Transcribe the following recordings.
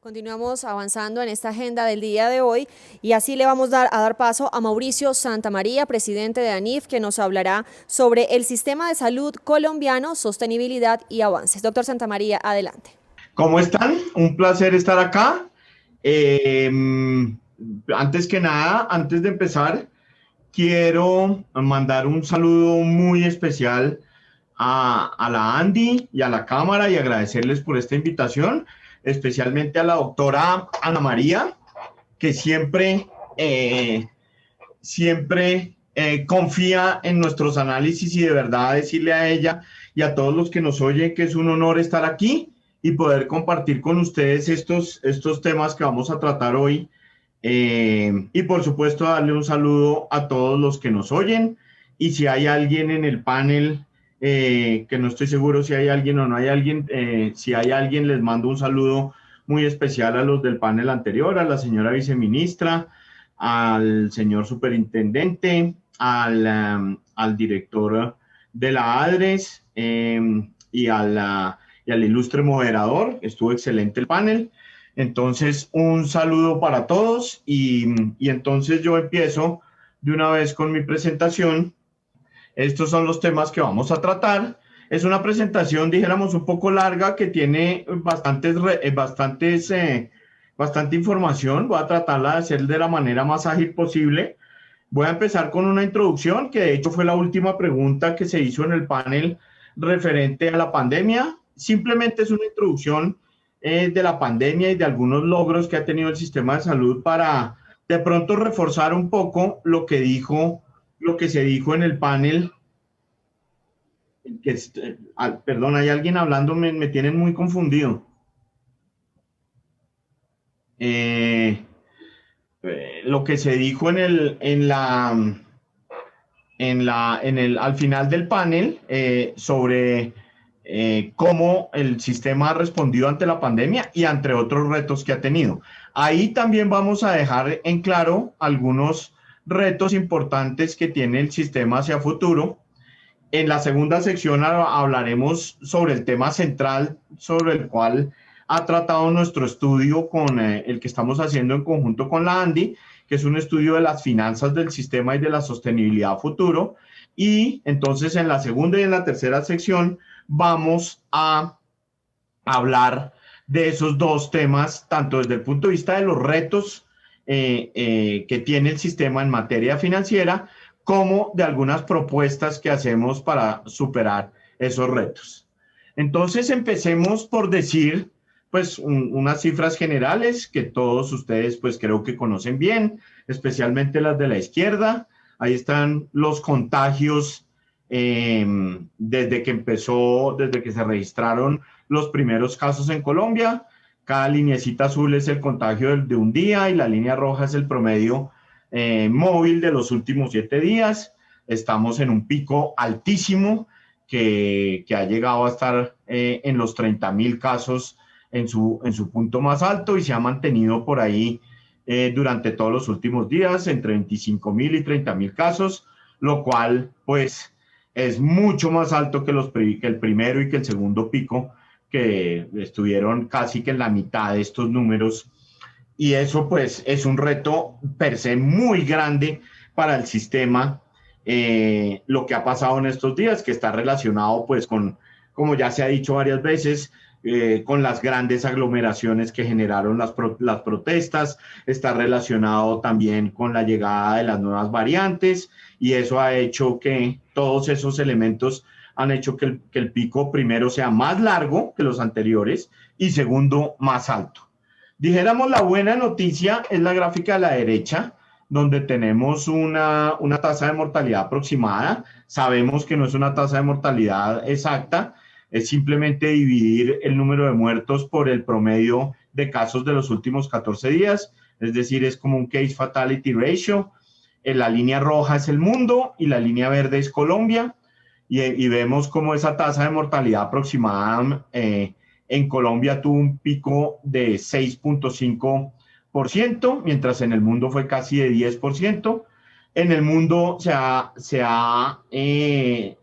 Continuamos avanzando en esta agenda del día de hoy y así le vamos a dar paso a Mauricio Santamaría, presidente de ANIF, que nos hablará sobre el sistema de salud colombiano, sostenibilidad y avances. Doctor Santamaría, adelante. ¿Cómo están? Un placer estar acá. Eh, Antes que nada, antes de empezar, quiero mandar un saludo muy especial a la Andy y a la Cámara y agradecerles por esta invitación, especialmente a la doctora Ana María, que siempre confía en nuestros análisis y de verdad decirle a ella y a todos los que nos oyen que es un honor estar aquí y poder compartir con ustedes estos temas que vamos a tratar hoy. Y por supuesto darle un saludo a todos los que nos oyen y si hay alguien en el panel, que no estoy seguro si hay alguien o no hay alguien, si hay alguien les mando un saludo muy especial a los del panel anterior, a la señora viceministra, al señor superintendente, al director de la ADRES y al ilustre moderador. Estuvo excelente el panel. Entonces, un saludo para todos y entonces yo empiezo de una vez con mi presentación. Estos son los temas que vamos a tratar. Es una presentación, dijéramos, un poco larga que tiene bastante información. Voy a tratarla de hacer de la manera más ágil posible. Voy a empezar con una introducción, que de hecho fue la última pregunta que se hizo en el panel referente a la pandemia. Simplemente es una introducción de la pandemia y de algunos logros que ha tenido el sistema de salud para de pronto reforzar un poco lo que se dijo en el panel. Perdón, hay alguien hablando, me tienen muy confundido. Eh, lo que se dijo al final del panel sobre cómo el sistema ha respondido ante la pandemia y ante otros retos que ha tenido. Ahí también vamos a dejar en claro algunos retos importantes que tiene el sistema hacia futuro. En la segunda sección hablaremos sobre el tema central sobre el cual ha tratado nuestro estudio con el que estamos haciendo en conjunto con la Andy, que es un estudio de las finanzas del sistema y de la sostenibilidad futuro. Y entonces en la segunda y en la tercera sección vamos a hablar de esos dos temas, tanto desde el punto de vista de los retos que tiene el sistema en materia financiera, como de algunas propuestas que hacemos para superar esos retos. Entonces empecemos por decir pues unas cifras generales que todos ustedes pues creo que conocen bien, especialmente las de la izquierda. Ahí están los contagios desde que se registraron los primeros casos en Colombia. Cada lineecita azul es el contagio de un día y la línea roja es el promedio móvil de los últimos 7 días. Estamos en un pico altísimo que ha llegado a estar en los 30.000 casos en su punto más alto y se ha mantenido por ahí durante todos los últimos días entre 25.000 y 30.000 casos, lo cual pues es mucho más alto que el primero y que el segundo pico, que estuvieron casi que en la mitad de estos números. Y eso pues es un reto per se muy grande para el sistema, lo que ha pasado en estos días, que está relacionado pues con, como ya se ha dicho varias veces, con las grandes aglomeraciones que generaron las protestas, está relacionado también con la llegada de las nuevas variantes y eso ha hecho que todos esos elementos han hecho que el pico primero sea más largo que los anteriores y segundo más alto. Dijéramos la buena noticia es la gráfica de la derecha, donde tenemos una tasa de mortalidad aproximada. Sabemos que no es una tasa de mortalidad exacta, es simplemente dividir el número de muertos por el promedio de casos de los últimos 14 días, es decir, es como un case fatality ratio. La línea roja es el mundo y la línea verde es Colombia, y vemos como esa tasa de mortalidad aproximada en Colombia tuvo un pico de 6.5%, mientras en el mundo fue casi de 10%. En el mundo se ha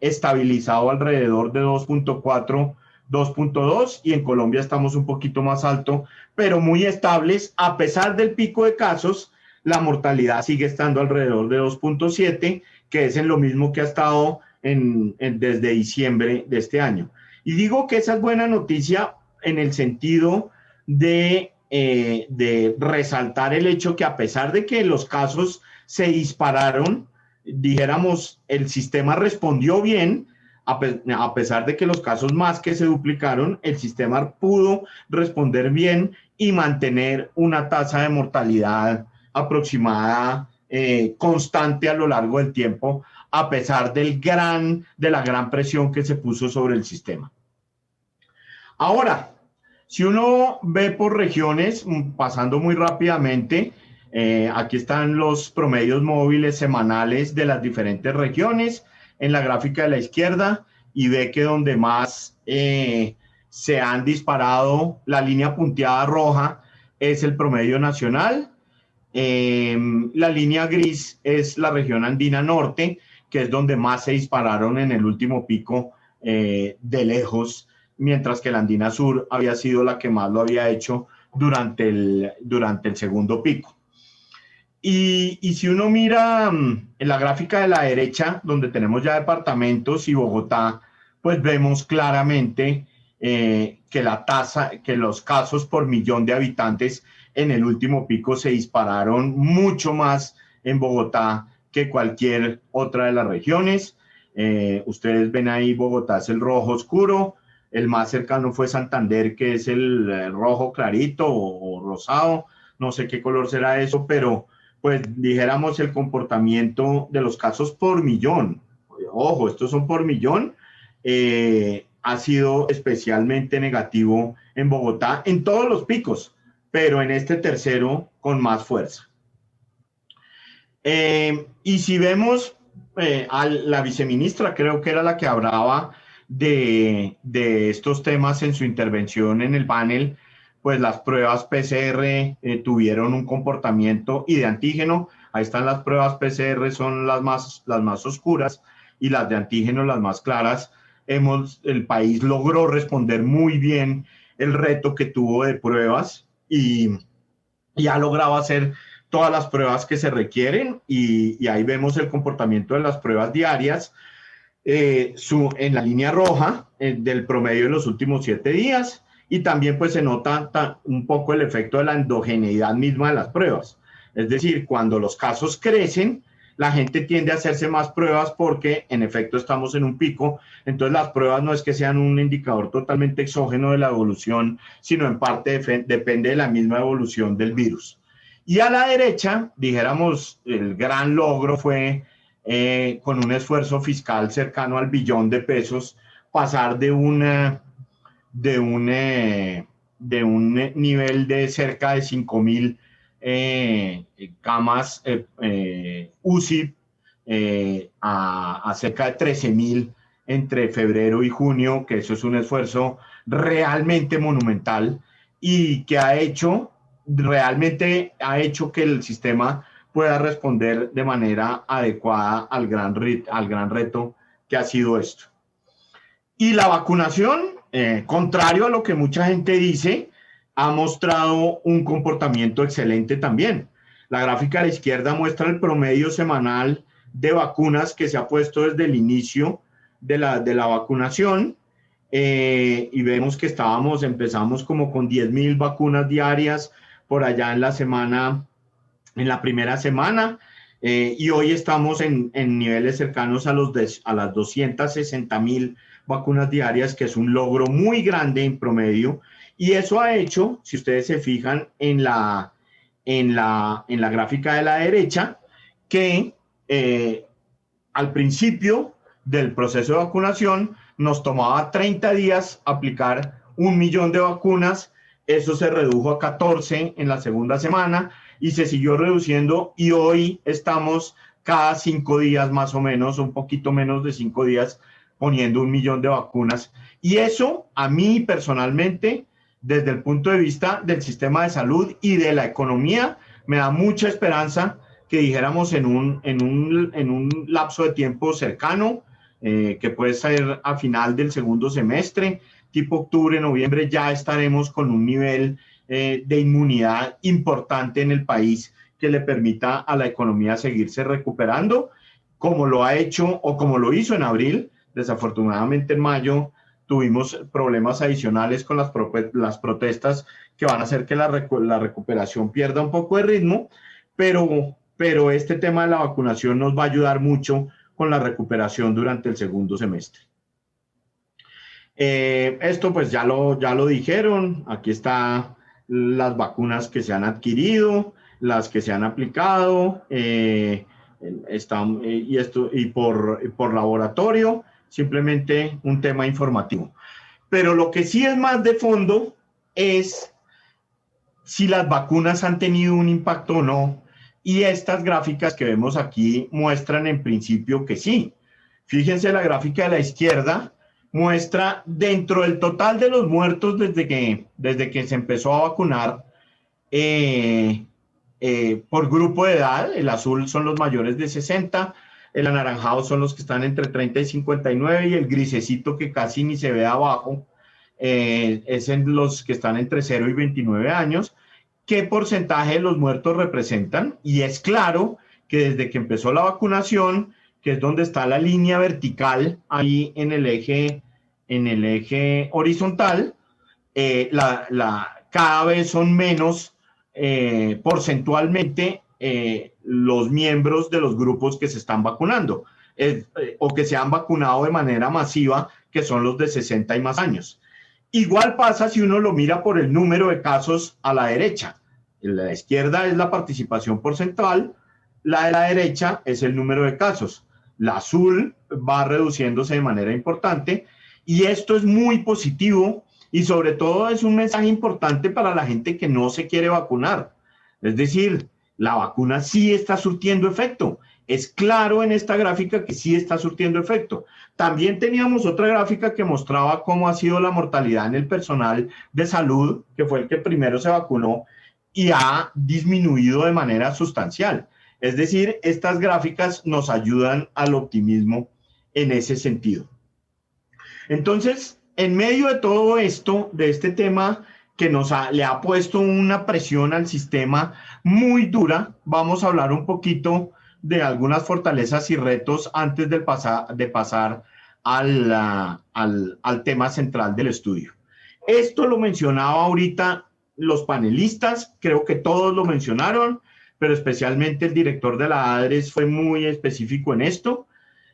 estabilizado alrededor de 2.4 2.2, y en Colombia estamos un poquito más alto, pero muy estables. A pesar del pico de casos, la mortalidad sigue estando alrededor de 2.7, que es en lo mismo que ha estado desde diciembre de este año. Y digo que esa es buena noticia en el sentido de resaltar el hecho que, a pesar de que los casos se dispararon, dijéramos, el sistema respondió bien. A pesar de que los casos más que se duplicaron, el sistema pudo responder bien y mantener una tasa de mortalidad aproximada constante a lo largo del tiempo, a pesar de la gran presión que se puso sobre el sistema. Ahora, si uno ve por regiones, pasando muy rápidamente, aquí están los promedios móviles semanales de las diferentes regiones en la gráfica de la izquierda, y ve que donde más se han disparado, la línea punteada roja es el promedio nacional, la línea gris es la región andina norte, que es donde más se dispararon en el último pico de lejos, mientras que la andina sur había sido la que más lo había hecho durante el segundo pico. Y si uno mira en la gráfica de la derecha, donde tenemos ya departamentos y Bogotá, pues vemos claramente que los casos por millón de habitantes en el último pico se dispararon mucho más en Bogotá que cualquier otra de las regiones. Ustedes ven ahí, Bogotá es el rojo oscuro, el más cercano fue Santander, que es el rojo clarito o rosado, no sé qué color será eso, pero pues dijéramos el comportamiento de los casos por millón, ojo, estos son por millón, ha sido especialmente negativo en Bogotá en todos los picos, pero en este tercero con más fuerza. Y si vemos a la viceministra, creo que era la que hablaba de estos temas en su intervención en el panel, pues las pruebas PCR tuvieron un comportamiento, y de antígeno, ahí están las pruebas PCR, son las más oscuras, y las de antígeno las más claras. El país logró responder muy bien el reto que tuvo de pruebas y ha logrado hacer todas las pruebas que se requieren, y ahí vemos el comportamiento de las pruebas diarias en la línea roja del promedio de los últimos 7 días. Y también pues se nota un poco el efecto de la endogeneidad misma de las pruebas. Es decir, cuando los casos crecen, la gente tiende a hacerse más pruebas porque en efecto estamos en un pico. Entonces las pruebas no es que sean un indicador totalmente exógeno de la evolución, sino en parte depende de la misma evolución del virus. Y a la derecha, dijéramos, el gran logro fue con un esfuerzo fiscal cercano al billón de pesos, pasar de un nivel de cerca de 5.000 camas UCI a cerca de 13.000 entre febrero y junio, que eso es un esfuerzo realmente monumental y que realmente ha hecho que el sistema pueda responder de manera adecuada al gran reto que ha sido esto. Y la vacunación, contrario a lo que mucha gente dice, ha mostrado un comportamiento excelente también. La gráfica a la izquierda muestra el promedio semanal de vacunas que se ha puesto desde el inicio de la vacunación, y vemos que empezamos como con 10.000 vacunas diarias por allá en la primera semana, y hoy estamos en niveles cercanos a las 260.000 vacunas diarias, que es un logro muy grande en promedio. Y eso ha hecho, si ustedes se fijan en la gráfica de la derecha, que al principio del proceso de vacunación nos tomaba 30 días aplicar 1 millón de vacunas. Eso se redujo a 14 en la segunda semana y se siguió reduciendo, y hoy estamos cada 5 días más o menos, un poquito menos de 5 días, poniendo 1 millón de vacunas. Y eso, a mí personalmente, desde el punto de vista del sistema de salud y de la economía, me da mucha esperanza que dijéramos en un lapso de tiempo cercano, que puede ser a final del segundo semestre, tipo octubre, noviembre, ya estaremos con un nivel de inmunidad importante en el país que le permita a la economía seguirse recuperando, como lo ha hecho o como lo hizo en abril. Desafortunadamente en mayo tuvimos problemas adicionales con las protestas que van a hacer que la recuperación pierda un poco de ritmo, pero este tema de la vacunación nos va a ayudar mucho con la recuperación durante el segundo semestre. Esto pues ya lo dijeron, aquí están las vacunas que se han adquirido, las que se han aplicado, y por laboratorio, simplemente un tema informativo. Pero lo que sí es más de fondo es si las vacunas han tenido un impacto o no, y estas gráficas que vemos aquí muestran en principio que sí. Fíjense, la gráfica de la izquierda muestra dentro del total de los muertos desde que se empezó a vacunar por grupo de edad. El azul son los mayores de 60, el anaranjado son los que están entre 30 y 59 y el grisecito que casi ni se ve abajo es en los que están entre 0 y 29 años. ¿Qué porcentaje de los muertos representan? Y es claro que desde que empezó la vacunación, que es donde está la línea vertical ahí en el eje horizontal, cada vez son menos porcentualmente los miembros de los grupos que se están vacunando o que se han vacunado de manera masiva, que son los de 60 y más años. Igual pasa si uno lo mira por el número de casos a la derecha. En la izquierda es la participación porcentual, la de la derecha es el número de casos. La azul va reduciéndose de manera importante y esto es muy positivo y sobre todo es un mensaje importante para la gente que no se quiere vacunar. Es decir, la vacuna sí está surtiendo efecto. Es claro en esta gráfica que sí está surtiendo efecto. También teníamos otra gráfica que mostraba cómo ha sido la mortalidad en el personal de salud, que fue el que primero se vacunó, y ha disminuido de manera sustancial. Es decir, estas gráficas nos ayudan al optimismo en ese sentido. Entonces, en medio de todo esto, de este tema que le ha puesto una presión al sistema muy dura, vamos a hablar un poquito de algunas fortalezas y retos antes de pasar al tema central del estudio. Esto lo mencionaba ahorita los panelistas, creo que todos lo mencionaron, pero especialmente el director de la ADRES fue muy específico en esto.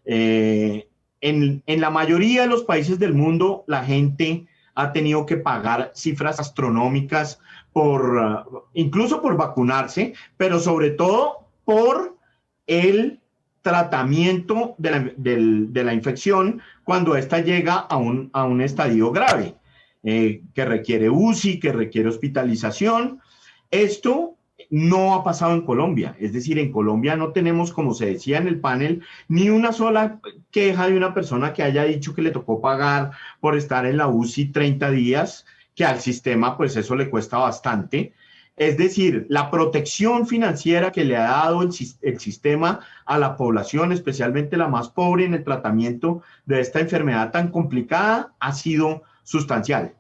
En la mayoría de los países del mundo, la gente ha tenido que pagar cifras astronómicas incluso por vacunarse, pero sobre todo por el tratamiento de la infección cuando ésta llega a un estadio grave, que requiere UCI, que requiere hospitalización. Esto no ha pasado en Colombia, es decir, en Colombia no tenemos, como se decía en el panel, ni una sola queja de una persona que haya dicho que le tocó pagar por estar en la UCI 30 días, que al sistema pues eso le cuesta bastante. Es decir, la protección financiera que le ha dado el sistema a la población, especialmente la más pobre en el tratamiento de esta enfermedad tan complicada, ha sido sustancial.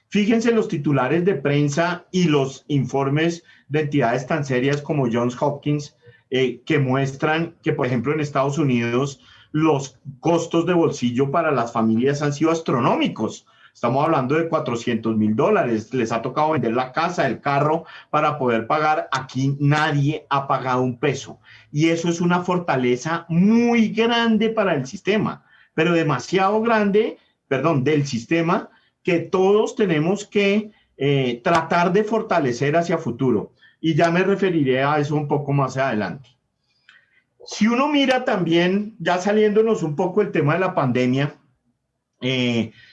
Fíjense los titulares de prensa y los informes de entidades tan serias como Johns Hopkins, que muestran que, por ejemplo, en Estados Unidos los costos de bolsillo para las familias han sido astronómicos. Estamos hablando de $400,000. Les ha tocado vender la casa, el carro para poder pagar. Aquí nadie ha pagado un peso. Y eso es una fortaleza muy grande para el sistema, pero demasiado grande, del sistema, que todos tenemos que tratar de fortalecer hacia futuro. Y ya me referiré a eso un poco más adelante. Si uno mira también, ya saliéndonos un poco el tema de la pandemia,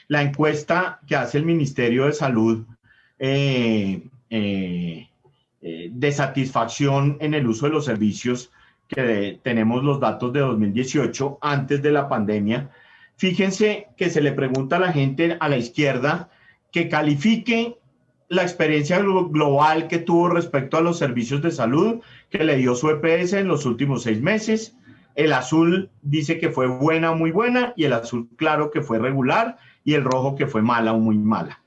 la encuesta que hace el Ministerio de Salud de satisfacción en el uso de los servicios, que tenemos los datos de 2018, antes de la pandemia. Fíjense que se le pregunta a la gente a la izquierda que califique la experiencia global que tuvo respecto a los servicios de salud que le dio su EPS en los últimos 6 meses. El azul dice que fue buena, muy buena, y el azul claro que fue regular, y el rojo que fue mala o muy mala.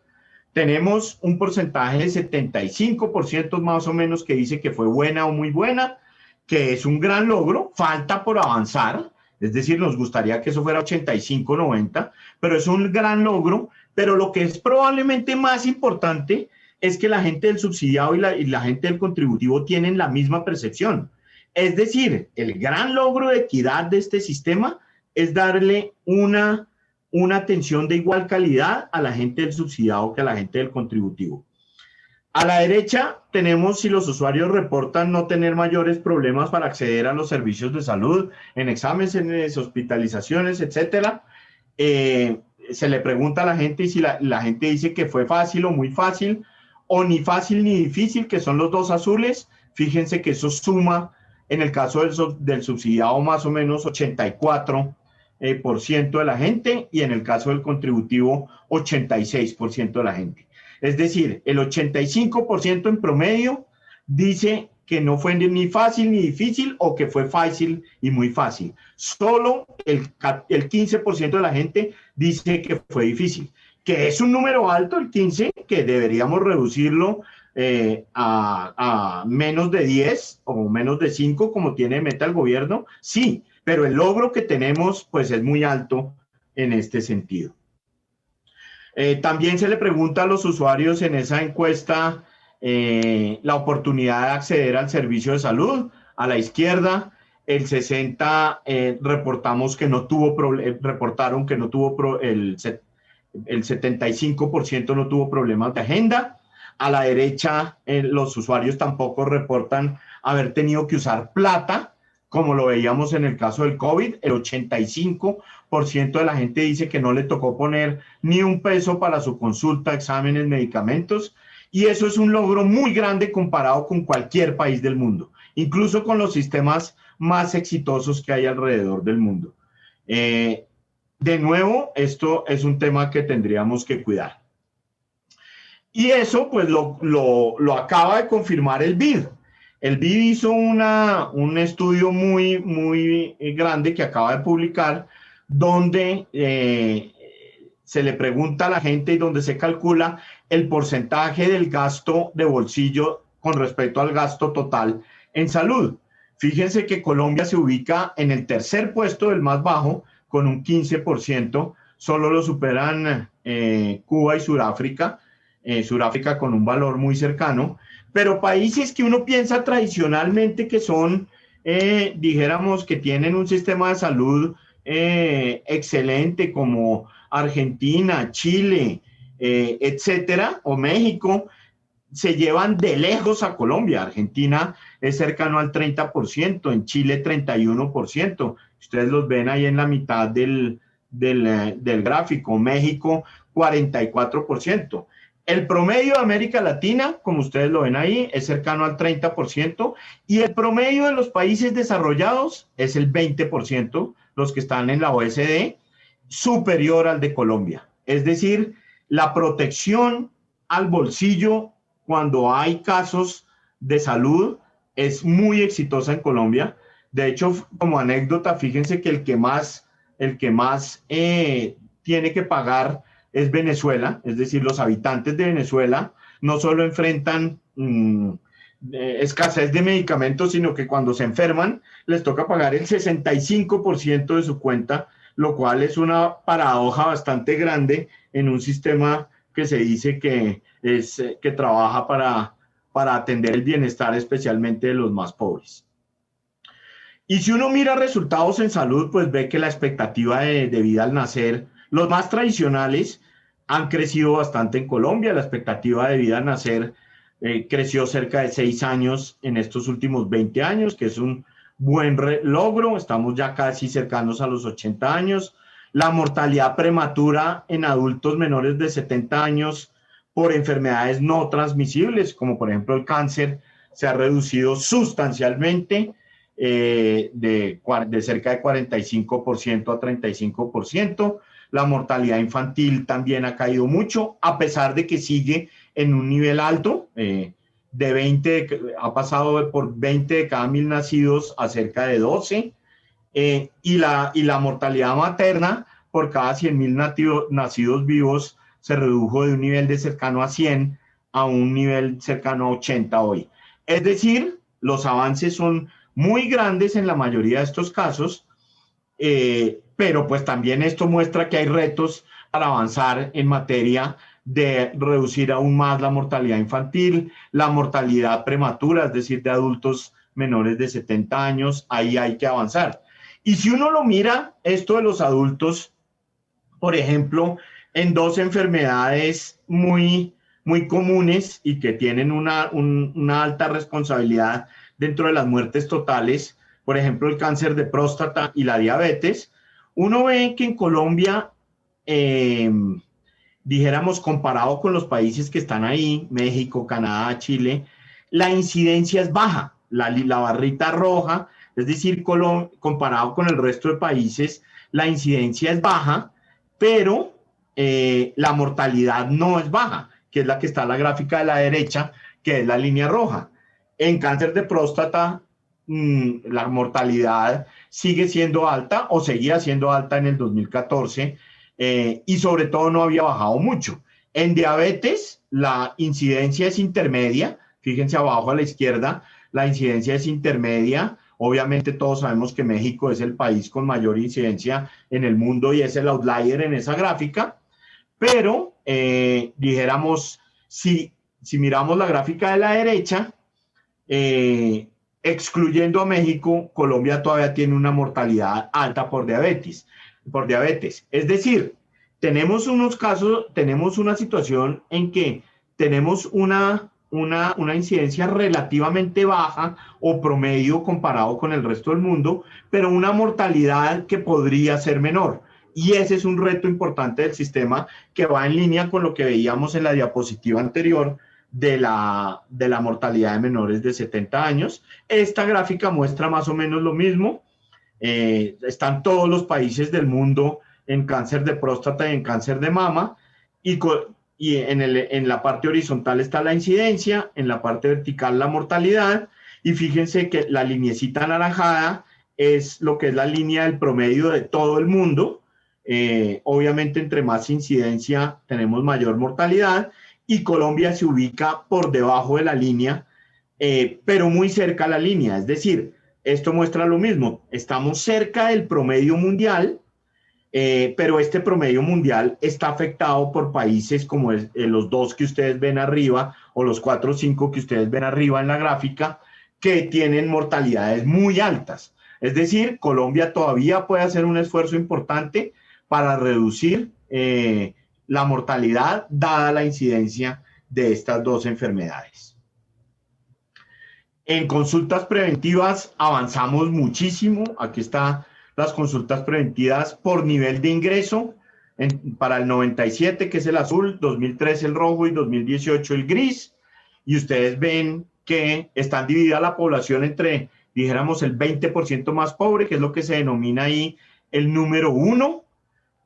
Tenemos un porcentaje de 75% más o menos que dice que fue buena o muy buena, que es un gran logro, falta por avanzar, es decir, nos gustaría que eso fuera 85-90, pero es un gran logro. Pero lo que es probablemente más importante es que la gente del subsidiado y la gente del contributivo tienen la misma percepción. Es decir, el gran logro de equidad de este sistema es darle una atención de igual calidad a la gente del subsidiado que a la gente del contributivo. A la derecha tenemos si los usuarios reportan no tener mayores problemas para acceder a los servicios de salud, en exámenes, hospitalizaciones, etcétera. Se le pregunta a la gente y si la gente dice que fue fácil o muy fácil, o ni fácil ni difícil, que son los dos azules. Fíjense que eso suma, en el caso del subsidiado, más o menos 84% de la gente, y en el caso del contributivo, 86% de la gente. Es decir, el 85% en promedio dice que no fue ni fácil ni difícil, o que fue fácil y muy fácil. Solo el 15% de la gente dice que fue difícil, que es un número alto, el 15%, que deberíamos reducirlo a menos de 10 o menos de 5, como tiene meta el gobierno, sí, pero el logro que tenemos pues es muy alto en este sentido. También se le pregunta a los usuarios en esa encuesta la oportunidad de acceder al servicio de salud. A la izquierda, el 60% reportaron que no tuvo el 75% no tuvo problemas de agenda. A la derecha, los usuarios tampoco reportan haber tenido que usar plata, como lo veíamos en el caso del COVID. El 85% de la gente dice que no le tocó poner ni un peso para su consulta, exámenes, medicamentos, y eso es un logro muy grande comparado con cualquier país del mundo, incluso con los sistemas más exitosos que hay alrededor del mundo. De nuevo, esto es un tema que tendríamos que cuidar. Y eso pues lo acaba de confirmar el BID. El BID hizo un estudio muy grande que acaba de publicar, donde se le pregunta a la gente y donde se calcula el porcentaje del gasto de bolsillo con respecto al gasto total en salud. Fíjense que Colombia se ubica en el tercer puesto, del más bajo, con un 15%, solo lo superan Cuba y Sudáfrica, Sudáfrica con un valor muy cercano, pero países que uno piensa tradicionalmente que son, dijéramos, que tienen un sistema de salud excelente, como Argentina, Chile, etcétera, o México, se llevan de lejos a Colombia. Argentina es cercano al 30%, en Chile 31%. Ustedes los ven ahí en la mitad del gráfico. México 44%. El promedio de América Latina, como ustedes lo ven ahí, es cercano al 30%, y el promedio de los países desarrollados es el 20%, los que están en la OECD, superior al de Colombia. Es decir, la protección al bolsillo cuando hay casos de salud es muy exitosa en Colombia. De hecho, como anécdota, fíjense que el que más tiene que pagar es Venezuela. Es decir, los habitantes de Venezuela no solo enfrentan escasez de medicamentos, sino que cuando se enferman les toca pagar el 65% de su cuenta, lo cual es una paradoja bastante grande en un sistema que se dice que trabaja para atender el bienestar, especialmente de los más pobres. Y si uno mira resultados en salud, pues ve que la expectativa de vida al nacer, los más tradicionales, han crecido bastante en Colombia. La expectativa de vida al nacer creció cerca de 6 años en estos últimos 20 años, que es un buen logro. Estamos ya casi cercanos a los 80 años. La mortalidad prematura en adultos menores de 70 años por enfermedades no transmisibles, como por ejemplo el cáncer, se ha reducido sustancialmente, de cerca de 45% a 35%. La mortalidad infantil también ha caído mucho, a pesar de que sigue en un nivel alto, ha pasado por 20 de cada 1.000 nacidos a cerca de 12, y la mortalidad materna por cada 100.000 nacidos vivos se redujo de un nivel de cercano a 100 a un nivel cercano a 80 hoy. Es decir, los avances son muy grandes en la mayoría de estos casos, pero pues también esto muestra que hay retos para avanzar en materia de reducir aún más la mortalidad infantil, la mortalidad prematura, es decir, de adultos menores de 70 años, ahí hay que avanzar. Y si uno lo mira, esto de los adultos, por ejemplo, en dos enfermedades muy comunes y que tienen una alta responsabilidad dentro de las muertes totales, por ejemplo, el cáncer de próstata y la diabetes, uno ve que en Colombia, dijéramos, comparado con los países que están ahí, México, Canadá, Chile, la incidencia es baja, la barrita roja, es decir, comparado con el resto de países, la incidencia es baja, pero la mortalidad no es baja, que es la que está en la gráfica de la derecha, que es la línea roja. En cáncer de próstata, la mortalidad sigue siendo alta o seguía siendo alta en el 2014 y sobre todo no había bajado mucho. En diabetes, la incidencia es intermedia, fíjense abajo a la izquierda, la incidencia es intermedia. Obviamente todos sabemos que México es el país con mayor incidencia en el mundo y es el outlier en esa gráfica, pero dijéramos, si miramos la gráfica de la derecha, excluyendo a México, Colombia todavía tiene una mortalidad alta por diabetes. Es decir, tenemos unos casos, tenemos una situación en que tenemos una incidencia relativamente baja o promedio comparado con el resto del mundo, pero una mortalidad que podría ser menor. Y ese es un reto importante del sistema que va en línea con lo que veíamos en la diapositiva anterior de la mortalidad de menores de 70 años. Esta gráfica muestra más o menos lo mismo. Están todos los países del mundo en cáncer de próstata y en cáncer de mama, y en la parte horizontal está la incidencia, en la parte vertical la mortalidad, y fíjense que la lineecita anaranjada es lo que es la línea del promedio de todo el mundo. Obviamente entre más incidencia tenemos mayor mortalidad, y Colombia se ubica por debajo de la línea, pero muy cerca a la línea, es decir, esto muestra lo mismo, estamos cerca del promedio mundial, pero este promedio mundial está afectado por países como los dos que ustedes ven arriba, o los 4 o 5 que ustedes ven arriba en la gráfica, que tienen mortalidades muy altas. Es decir, Colombia todavía puede hacer un esfuerzo importante para reducir la mortalidad dada la incidencia de estas dos enfermedades. En consultas preventivas avanzamos muchísimo. Aquí están las consultas preventivas por nivel de ingreso. Para el 97, que es el azul, 2013 el rojo y 2018 el gris. Y ustedes ven que están dividida la población entre, dijéramos, el 20% más pobre, que es lo que se denomina ahí el número 1,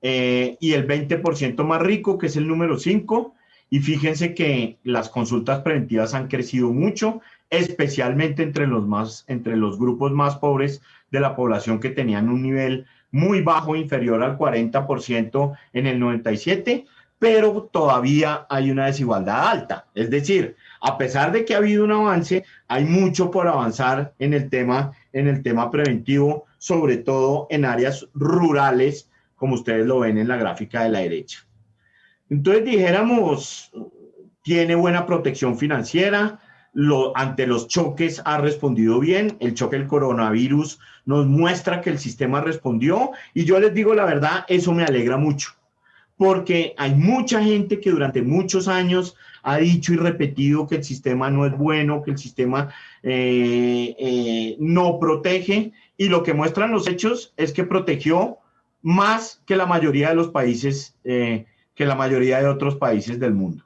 y el 20% más rico, que es el número 5. Y fíjense que las consultas preventivas han crecido mucho, especialmente entre los grupos más pobres de la población, que tenían un nivel muy bajo, inferior al 40% en el 97, pero todavía hay una desigualdad alta. Es decir, a pesar de que ha habido un avance, hay mucho por avanzar en el tema preventivo, sobre todo en áreas rurales, como ustedes lo ven en la gráfica de la derecha. Entonces, dijéramos, tiene buena protección financiera, ante los choques ha respondido bien. El choque del coronavirus nos muestra que el sistema respondió, y yo les digo la verdad, eso me alegra mucho, porque hay mucha gente que durante muchos años ha dicho y repetido que el sistema no es bueno, que el sistema no protege, y lo que muestran los hechos es que protegió más que la mayoría de los países, que la mayoría de otros países del mundo.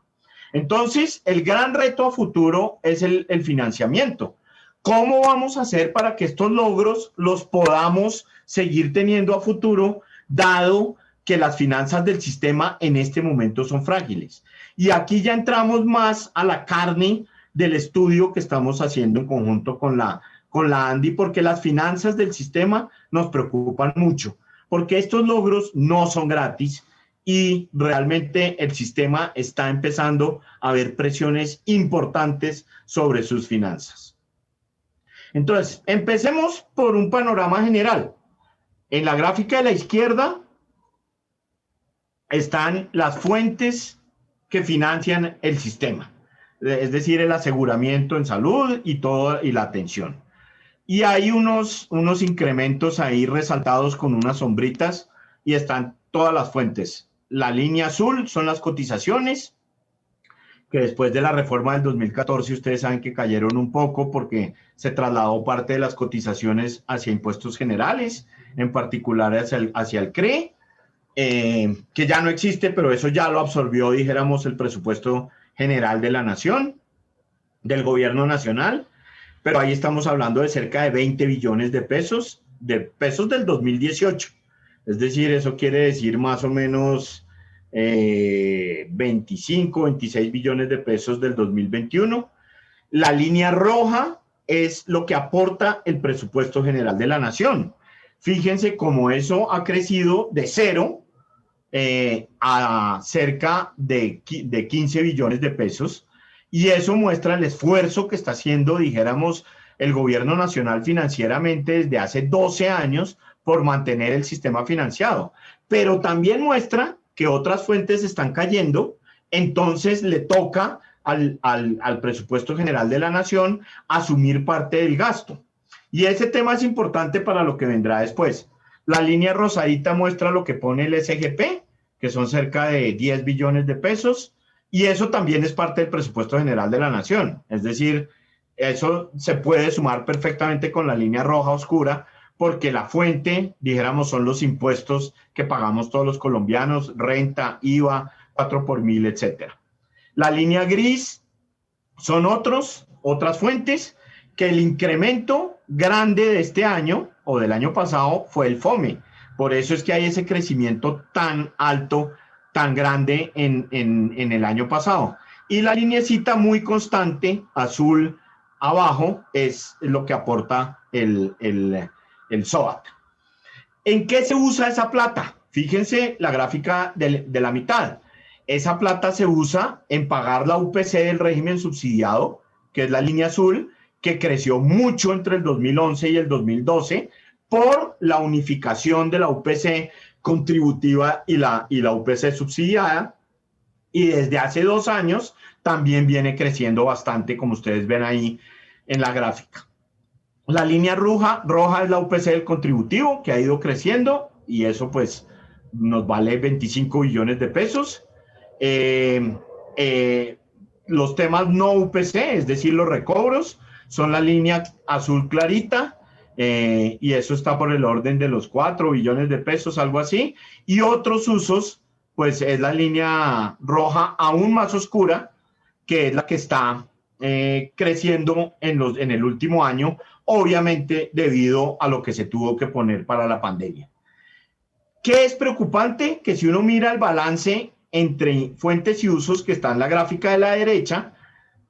Entonces, el gran reto a futuro es el financiamiento. ¿Cómo vamos a hacer para que estos logros los podamos seguir teniendo a futuro, dado que las finanzas del sistema en este momento son frágiles? Y aquí ya entramos más a la carne del estudio que estamos haciendo en conjunto con la ANDI, porque las finanzas del sistema nos preocupan mucho. porque estos logros no son gratis y realmente el sistema está empezando a ver presiones importantes sobre sus finanzas. Entonces, empecemos por un panorama general. En la gráfica de la izquierda están las fuentes que financian el sistema, es decir, el aseguramiento en salud y la atención. Y hay unos incrementos ahí resaltados con unas sombritas y están todas las fuentes. La línea azul son las cotizaciones, que después de la reforma del 2014 ustedes saben que cayeron un poco porque se trasladó parte de las cotizaciones hacia impuestos generales, en particular hacia el CRE, que ya no existe, pero eso ya lo absorbió, dijéramos, el presupuesto general de la nación, del gobierno nacional, pero ahí estamos hablando de cerca de 20 billones de pesos del 2018. Es decir, eso quiere decir más o menos 25, 26 billones de pesos del 2021. La línea roja es lo que aporta el presupuesto general de la nación. Fíjense cómo eso ha crecido de cero a cerca de 15 billones de pesos, y eso muestra el esfuerzo que está haciendo, dijéramos, el gobierno nacional financieramente desde hace 12 años por mantener el sistema financiado, pero también muestra que otras fuentes están cayendo, entonces le toca al presupuesto general de la nación asumir parte del gasto. Y ese tema es importante para lo que vendrá después. La línea rosadita muestra lo que pone el SGP, que son cerca de 10 billones de pesos, y eso también es parte del presupuesto general de la nación. Es decir, eso se puede sumar perfectamente con la línea roja oscura, porque la fuente, dijéramos, son los impuestos que pagamos todos los colombianos, renta, IVA, 4 por mil, etcétera. La línea gris son otras fuentes, que el incremento grande de este año o del año pasado fue el FOME. Por eso es que hay ese crecimiento tan alto, tan grande en el año pasado. Y la lineecita muy constante, azul abajo, es lo que aporta el SOAT. ¿En qué se usa esa plata? Fíjense la gráfica de la mitad. Esa plata se usa en pagar la UPC del régimen subsidiado, que es la línea azul, que creció mucho entre el 2011 y el 2012 por la unificación de la UPC contributiva y la UPC subsidiada, y desde hace 2 años también viene creciendo bastante, como ustedes ven ahí en la gráfica. La línea roja es la UPC del contributivo, que ha ido creciendo, y eso pues nos vale 25 billones de pesos. Los temas no UPC, es decir, los recobros, son la línea azul clarita, y eso está por el orden de los 4 billones de pesos, algo así. Y otros usos, pues es la línea roja aún más oscura, que es la que está creciendo en el último año, obviamente debido a lo que se tuvo que poner para la pandemia. ¿Qué es preocupante? Que si uno mira el balance entre fuentes y usos que está en la gráfica de la derecha,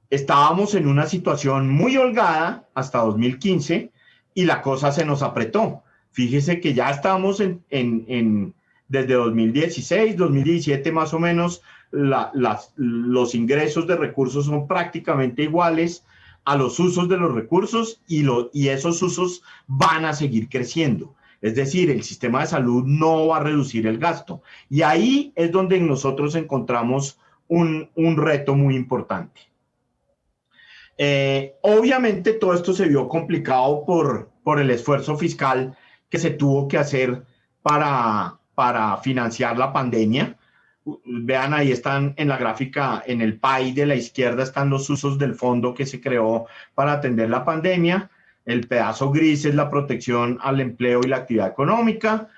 estábamos en una situación muy holgada hasta 2015 y la cosa se nos apretó. Fíjese que ya estamos desde 2016, 2017 más o menos, los ingresos de recursos son prácticamente iguales a los usos de los recursos, y esos usos van a seguir creciendo. Es decir, el sistema de salud no va a reducir el gasto. Y ahí es donde nosotros encontramos un reto muy importante. Obviamente todo esto se vio complicado por el esfuerzo fiscal que se tuvo que hacer para financiar la pandemia. Vean, ahí están en la gráfica, en el pie de la izquierda están los usos del fondo que se creó para atender la pandemia. El pedazo gris es la protección al empleo y la actividad económica.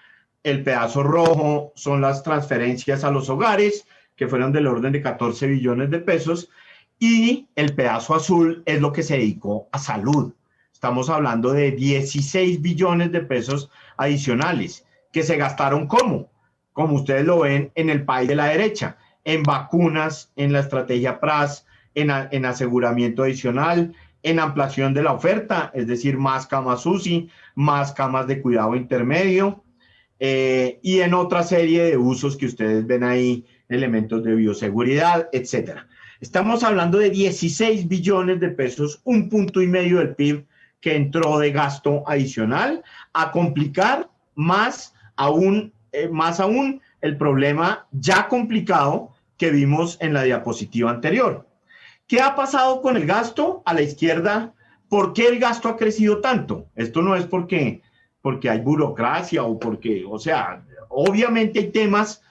El pedazo rojo son las transferencias a los hogares, que fueron del orden de 14 billones de pesos. Y el pedazo azul es lo que se dedicó a salud. Estamos hablando de 16 billones de pesos adicionales que se gastaron como ustedes lo ven en el pie de la derecha, en vacunas, en la estrategia PRAS, en aseguramiento adicional, en ampliación de la oferta, es decir, más camas UCI, más camas de cuidado intermedio, y en otra serie de usos que ustedes ven ahí, elementos de bioseguridad, etcétera. Estamos hablando de 16 billones de pesos, 1,5 puntos del PIB que entró de gasto adicional a complicar más aún el problema ya complicado que vimos en la diapositiva anterior. ¿Qué ha pasado con el gasto? A la izquierda, ¿por qué el gasto ha crecido tanto? Esto no es porque hay burocracia o porque, o sea, obviamente hay temas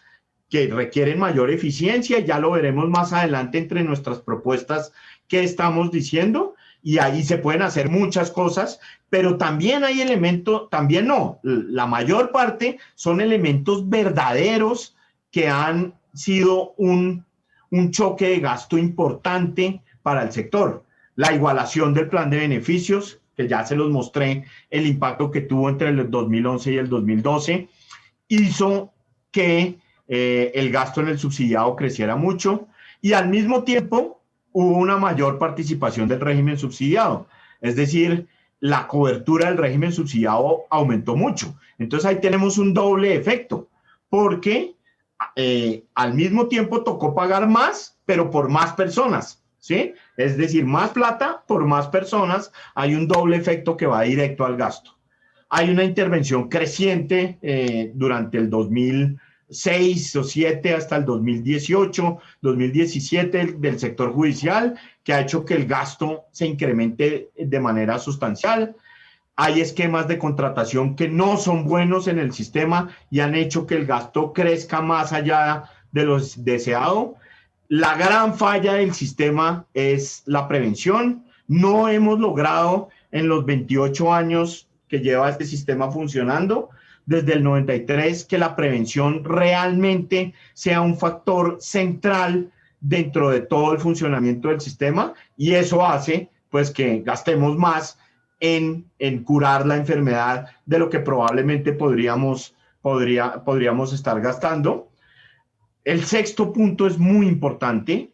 que requieren mayor eficiencia, ya lo veremos más adelante entre nuestras propuestas que estamos diciendo, y ahí se pueden hacer muchas cosas, pero también hay elementos, también no, la mayor parte son elementos verdaderos que han sido un choque de gasto importante para el sector. La igualación del plan de beneficios, que ya se los mostré, el impacto que tuvo entre el 2011 y el 2012, hizo que el gasto en el subsidiado creciera mucho y al mismo tiempo hubo una mayor participación del régimen subsidiado. Es decir, la cobertura del régimen subsidiado aumentó mucho. Entonces ahí tenemos un doble efecto, porque al mismo tiempo tocó pagar más, pero por más personas, ¿sí? Es decir, más plata por más personas, hay un doble efecto que va directo al gasto. Hay una intervención creciente durante el 2006 o 2007 hasta el 2018, 2017 del sector judicial, que ha hecho que el gasto se incremente de manera sustancial. Hay esquemas de contratación que no son buenos en el sistema y han hecho que el gasto crezca más allá de lo deseado. La gran falla del sistema es la prevención. No hemos logrado en los 28 años que lleva este sistema funcionando, desde el 93, que la prevención realmente sea un factor central dentro de todo el funcionamiento del sistema, y eso hace pues que gastemos más en curar la enfermedad de lo que probablemente podríamos estar gastando. El sexto punto es muy importante.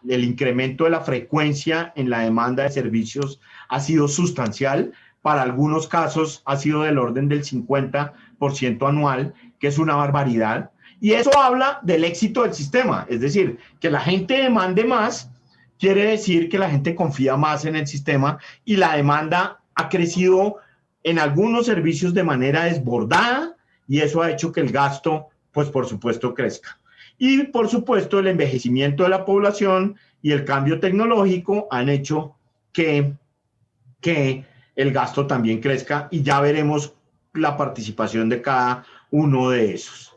El incremento de la frecuencia en la demanda de servicios ha sido sustancial. Para algunos casos ha sido del orden del 50% anual, que es una barbaridad. Y eso habla del éxito del sistema. Es decir, que la gente demande más quiere decir que la gente confía más en el sistema y la demanda ha crecido en algunos servicios de manera desbordada, y eso ha hecho que el gasto, pues por supuesto, crezca. Y por supuesto, el envejecimiento de la población y el cambio tecnológico han hecho que el gasto también crezca, y ya veremos la participación de cada uno de esos.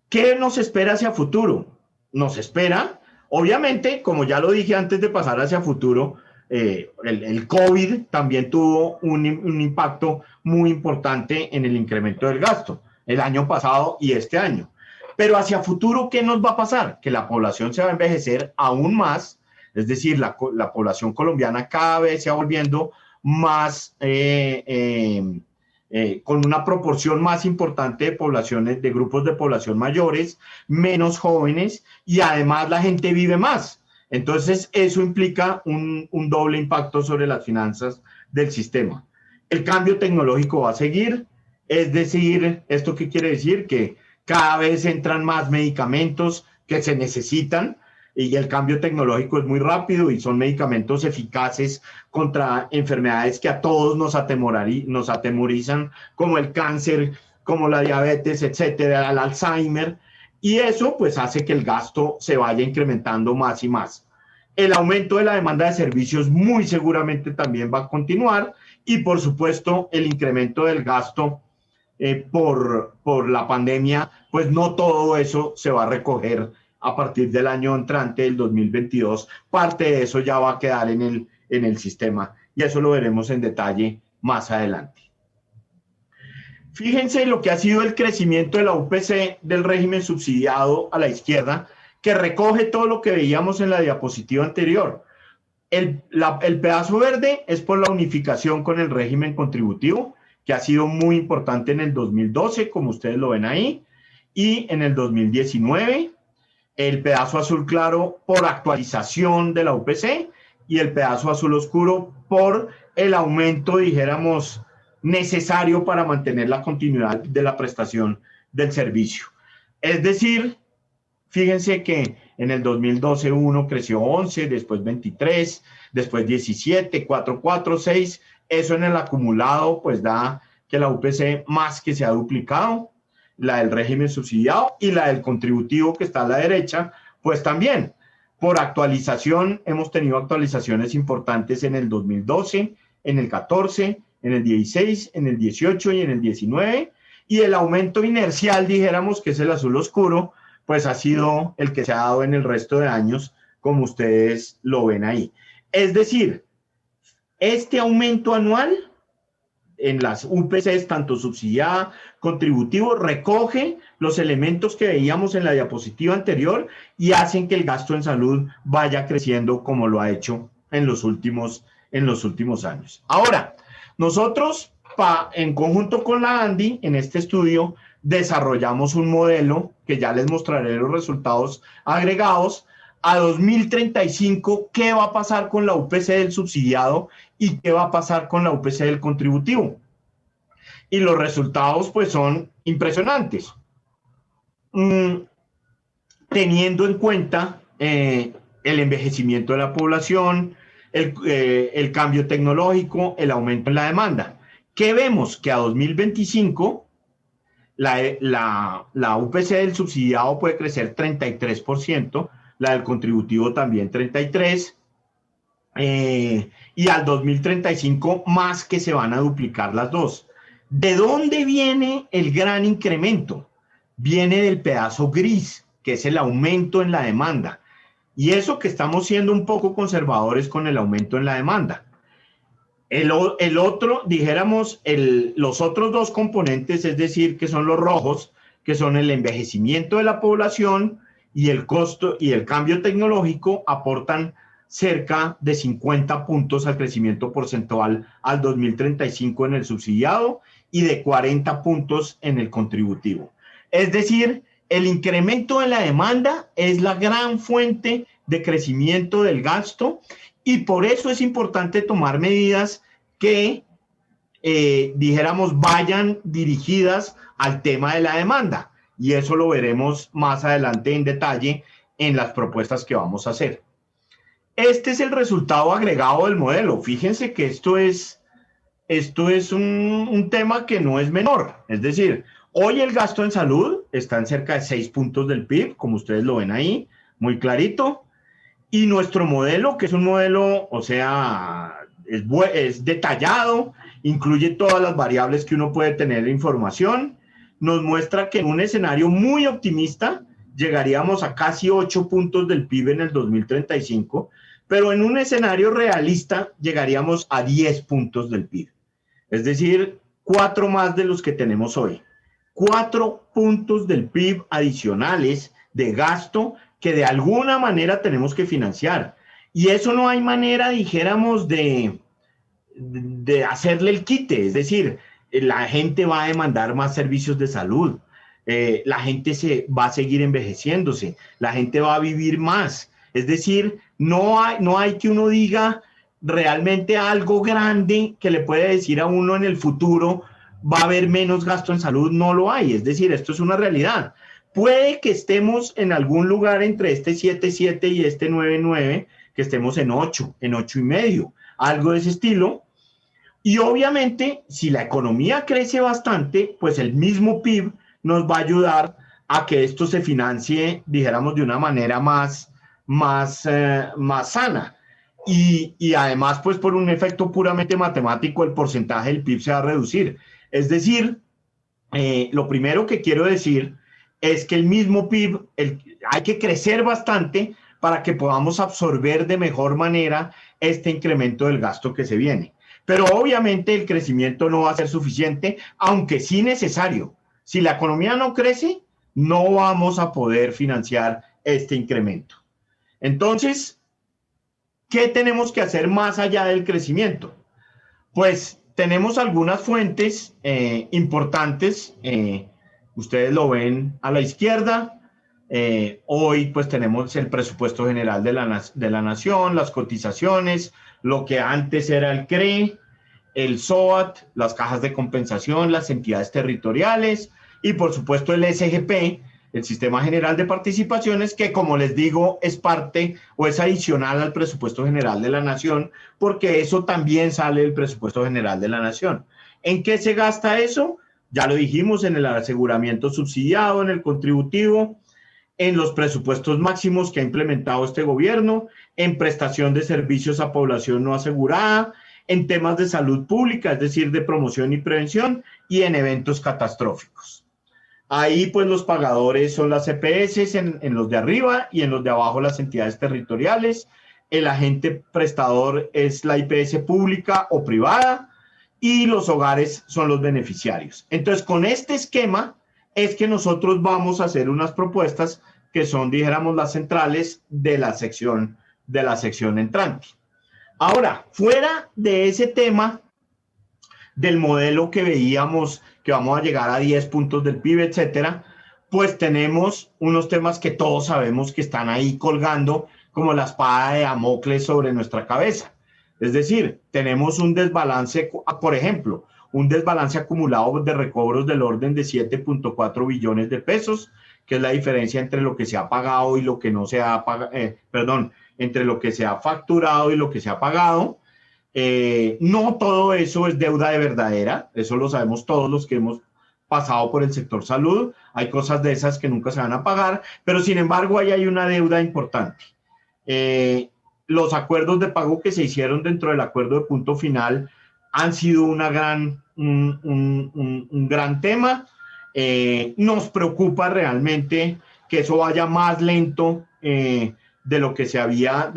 ¿Qué nos espera hacia futuro? Nos espera, obviamente, como ya lo dije antes de pasar hacia futuro, el COVID también tuvo un impacto muy importante en el incremento del gasto el año pasado y este año. Pero hacia futuro, ¿qué nos va a pasar? Que la población se va a envejecer aún más, es decir, la población colombiana cada vez se va volviendo más, con una proporción más importante de poblaciones, de grupos de población mayores, menos jóvenes, y además la gente vive más. Entonces, eso implica un doble impacto sobre las finanzas del sistema. El cambio tecnológico va a seguir, es decir, ¿esto qué quiere decir? Que cada vez entran más medicamentos que se necesitan, y el cambio tecnológico es muy rápido y son medicamentos eficaces contra enfermedades que a todos nos atemorizan, como el cáncer, como la diabetes, etcétera, el Alzheimer, y eso pues hace que el gasto se vaya incrementando más y más. El aumento de la demanda de servicios muy seguramente también va a continuar, y por supuesto el incremento del gasto por la pandemia, pues no todo eso se va a recoger a partir del año entrante, del 2022. Parte de eso ya va a quedar en el sistema, y eso lo veremos en detalle más adelante. Fíjense lo que ha sido el crecimiento de la UPC del régimen subsidiado a la izquierda, que recoge todo lo que veíamos en la diapositiva anterior. El pedazo verde es por la unificación con el régimen contributivo, que ha sido muy importante en el 2012, como ustedes lo ven ahí, y en el 2019. El pedazo azul claro por actualización de la UPC, y el pedazo azul oscuro por el aumento, dijéramos, necesario para mantener la continuidad de la prestación del servicio. Es decir, fíjense que en el 2012 uno creció 11, después 23, después 17, 4, 4, 6. Eso en el acumulado pues da que la UPC más que se ha duplicado, la del régimen subsidiado y la del contributivo que está a la derecha, pues también. Por actualización, hemos tenido actualizaciones importantes en el 2012, en el 14, en el 16, en el 18 y en el 19, y el aumento inercial, dijéramos que es el azul oscuro, pues ha sido el que se ha dado en el resto de años, como ustedes lo ven ahí. Es decir, este aumento anual en las UPCs, tanto subsidiada, contributivo, recoge los elementos que veíamos en la diapositiva anterior y hacen que el gasto en salud vaya creciendo como lo ha hecho en los últimos años. Ahora, nosotros, en conjunto con la ANDI, en este estudio, desarrollamos un modelo que ya les mostraré los resultados agregados. A 2035, ¿qué va a pasar con la UPC del subsidiado y qué va a pasar con la UPC del contributivo? Y los resultados pues son impresionantes. Teniendo en cuenta el envejecimiento de la población, el cambio tecnológico, el aumento en la demanda. ¿Qué vemos? Que a 2025 la UPC del subsidiado puede crecer 33%, la del contributivo también 33%, y al 2035 más que se van a duplicar las dos. ¿De dónde viene el gran incremento? Viene del pedazo gris, que es el aumento en la demanda. Y eso que estamos siendo un poco conservadores con el aumento en la demanda. El otro, dijéramos, los otros dos componentes, es decir, que son los rojos, que son el envejecimiento de la población y el costo y el cambio tecnológico, aportan cerca de 50 puntos al crecimiento porcentual al 2035 en el subsidiado y de 40 puntos en el contributivo. Es decir, el incremento de la demanda es la gran fuente de crecimiento del gasto y por eso es importante tomar medidas que, dijéramos, vayan dirigidas al tema de la demanda. Y eso lo veremos más adelante en detalle en las propuestas que vamos a hacer. Este es el resultado agregado del modelo. Fíjense que esto es un tema que no es menor. Es decir, hoy el gasto en salud está en cerca de 6 puntos del PIB, como ustedes lo ven ahí, muy clarito. Y nuestro modelo, que es un modelo, o sea, es detallado, incluye todas las variables que uno puede tener de información, nos muestra que en un escenario muy optimista llegaríamos a casi 8 puntos del PIB en el 2035, pero en un escenario realista llegaríamos a 10 puntos del PIB. Es decir, 4 más de los que tenemos hoy. 4 puntos del PIB adicionales de gasto que de alguna manera tenemos que financiar. Y eso no hay manera, dijéramos, de hacerle el quite. Es decir, la gente va a demandar más servicios de salud. La gente va a seguir envejeciéndose. La gente va a vivir más. Es decir, no hay que uno diga realmente algo grande que le puede decir a uno en el futuro va a haber menos gasto en salud. No lo hay. Es decir, esto es una realidad. Puede que estemos en algún lugar entre este 7.7 y este 9.9, que estemos en 8, en 8.5, algo de ese estilo. Y obviamente, si la economía crece bastante, pues el mismo PIB nos va a ayudar a que esto se financie, dijéramos, de una manera más sana. Y además, pues por un efecto puramente matemático, el porcentaje del PIB se va a reducir. Es decir, lo primero que quiero decir es que el mismo PIB hay que crecer bastante para que podamos absorber de mejor manera este incremento del gasto que se viene. Pero obviamente el crecimiento no va a ser suficiente, aunque sí necesario. Si la economía no crece, no vamos a poder financiar este incremento. Entonces, ¿qué tenemos que hacer más allá del crecimiento? Pues tenemos algunas fuentes importantes. Ustedes lo ven a la izquierda. Hoy pues tenemos el presupuesto general de la nación, las cotizaciones, lo que antes era el CRE, el SOAT, las cajas de compensación, las entidades territoriales y por supuesto el SGP, el Sistema General de Participaciones, que como les digo es parte o es adicional al presupuesto general de la Nación, porque eso también sale del presupuesto general de la Nación. ¿En qué se gasta eso? Ya lo dijimos, en el aseguramiento subsidiado, en el contributivo, en los presupuestos máximos que ha implementado este gobierno, en prestación de servicios a población no asegurada, en temas de salud pública, es decir, de promoción y prevención, y en eventos catastróficos. Ahí pues los pagadores son las EPS en los de arriba y en los de abajo las entidades territoriales. El agente prestador es la IPS pública o privada y los hogares son los beneficiarios. Entonces con este esquema es que nosotros vamos a hacer unas propuestas que son, dijéramos, las centrales de la sección entrante. Ahora, fuera de ese tema del modelo que veíamos, que vamos a llegar a 10 puntos del PIB, etcétera, pues tenemos unos temas que todos sabemos que están ahí colgando como la espada de Damocles sobre nuestra cabeza. Es decir, tenemos un desbalance, por ejemplo, un desbalance acumulado de recobros del orden de 7.4 billones de pesos, que es la diferencia entre lo que se ha pagado y lo que no se ha pagado, entre lo que se ha facturado y lo que se ha pagado. No todo eso es deuda de verdadera, eso lo sabemos todos los que hemos pasado por el sector salud, hay cosas de esas que nunca se van a pagar, pero sin embargo ahí hay una deuda importante. Los acuerdos de pago que se hicieron dentro del acuerdo de punto final han sido un gran tema. Nos preocupa realmente que eso vaya más lento de lo que se había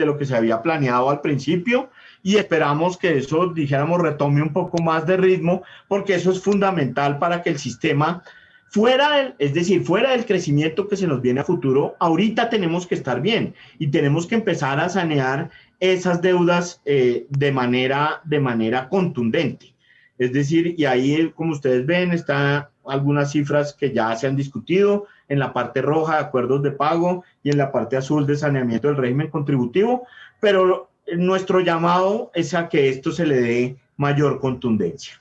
planeado al principio, y esperamos que eso, dijéramos, retome un poco más de ritmo, porque eso es fundamental para que el sistema, fuera del crecimiento que se nos viene a futuro, ahorita tenemos que estar bien y tenemos que empezar a sanear esas deudas de manera contundente. Es decir, y ahí, como ustedes ven, están algunas cifras que ya se han discutido en la parte roja de acuerdos de pago y en la parte azul de saneamiento del régimen contributivo, pero nuestro llamado es a que esto se le dé mayor contundencia.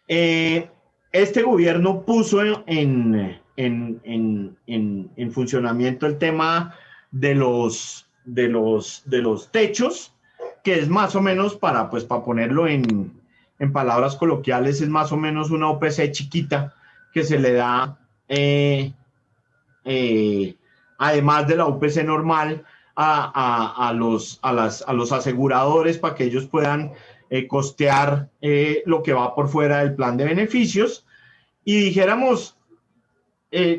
Este gobierno puso en funcionamiento el tema de los techos, que es más o menos, para ponerlo en palabras coloquiales, es más o menos una OPC chiquita que se le da, además de la OPC normal, a los aseguradores, para que ellos puedan costear lo que va por fuera del plan de beneficios. Y dijéramos,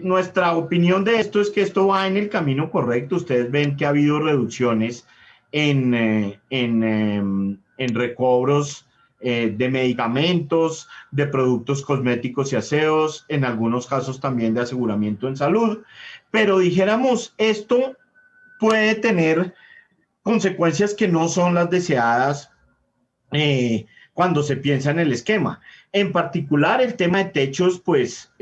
nuestra opinión de esto es que esto va en el camino correcto. Ustedes ven que ha habido reducciones en recobros de medicamentos, de productos cosméticos y aseos, en algunos casos también de aseguramiento en salud, pero dijéramos, esto puede tener consecuencias que no son las deseadas cuando se piensa en el esquema. En particular, el tema de techos, pues,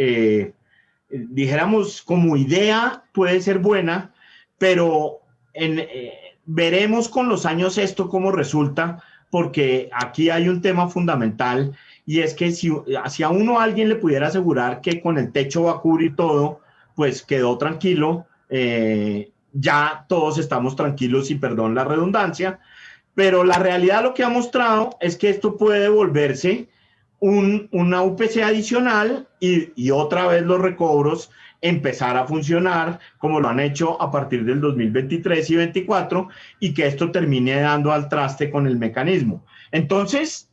dijéramos, como idea puede ser buena, pero veremos con los años esto cómo resulta, porque aquí hay un tema fundamental, y es que si a alguien le pudiera asegurar que con el techo va a cubrir todo, pues quedó tranquilo, ya todos estamos tranquilos, y perdón la redundancia, pero la realidad lo que ha mostrado es que esto puede volverse una UPC adicional y otra vez los recobros empezar a funcionar como lo han hecho a partir del 2023 y 2024, y que esto termine dando al traste con el mecanismo. Entonces,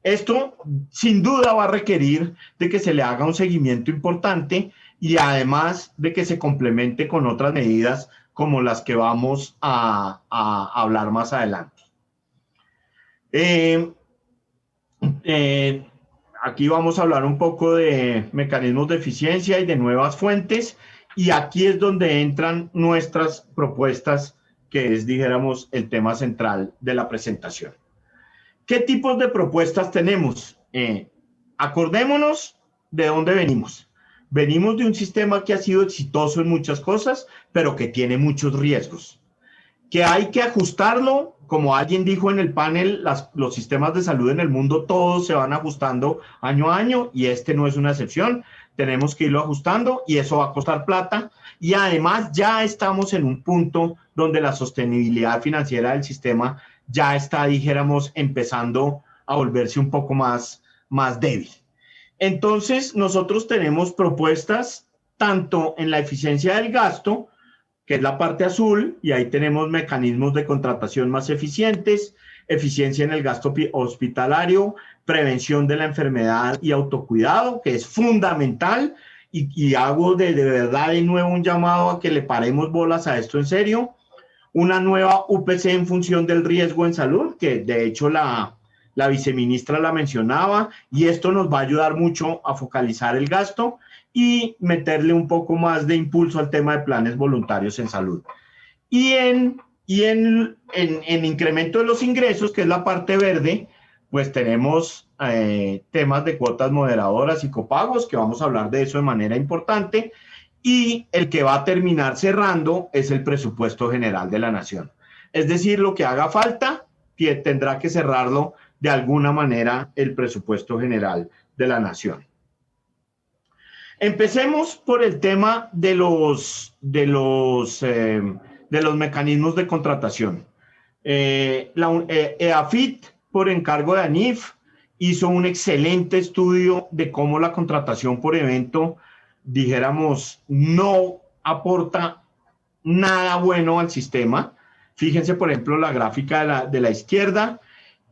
esto sin duda va a requerir de que se le haga un seguimiento importante, y además de que se complemente con otras medidas como las que vamos a hablar más adelante. Aquí vamos a hablar un poco de mecanismos de eficiencia y de nuevas fuentes, y aquí es donde entran nuestras propuestas, que es, dijéramos, el tema central de la presentación. ¿Qué tipos de propuestas tenemos? Acordémonos de dónde venimos. Venimos de un sistema que ha sido exitoso en muchas cosas, pero que tiene muchos riesgos. que hay que ajustarlo, como alguien dijo en el panel, los sistemas de salud en el mundo todos se van ajustando año a año y este no es una excepción. Tenemos que irlo ajustando y eso va a costar plata y además ya estamos en un punto donde la sostenibilidad financiera del sistema ya está, dijéramos, empezando a volverse un poco más débil. Entonces, nosotros tenemos propuestas tanto en la eficiencia del gasto, que es la parte azul, y ahí tenemos mecanismos de contratación más eficientes, eficiencia en el gasto hospitalario, prevención de la enfermedad y autocuidado, que es fundamental, y hago de verdad de nuevo un llamado a que le paremos bolas a esto en serio, una nueva UPC en función del riesgo en salud, que de hecho la viceministra la mencionaba, y esto nos va a ayudar mucho a focalizar el gasto y meterle un poco más de impulso al tema de planes voluntarios en salud. Y en incremento de los ingresos, que es la parte verde, pues tenemos temas de cuotas moderadoras y copagos, que vamos a hablar de eso de manera importante, y el que va a terminar cerrando es el presupuesto general de la nación. Es decir, lo que haga falta tendrá que cerrarlo de alguna manera el presupuesto general de la nación. Empecemos por el tema de los mecanismos de contratación. EAFIT, por encargo de ANIF, hizo un excelente estudio de cómo la contratación por evento, dijéramos, no aporta nada bueno al sistema. Fíjense, por ejemplo, la gráfica de la izquierda.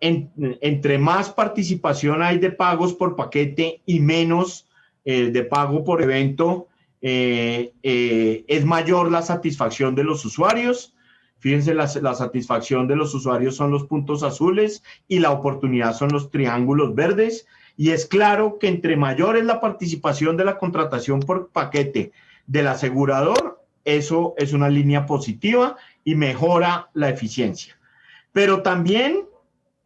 Entre más participación hay de pagos por paquete y menos de pago por evento, es mayor la satisfacción de los usuarios. Fíjense, la satisfacción de los usuarios son los puntos azules y la oportunidad son los triángulos verdes. Y es claro que entre mayor es la participación de la contratación por paquete del asegurador, eso es una línea positiva y mejora la eficiencia. Pero también,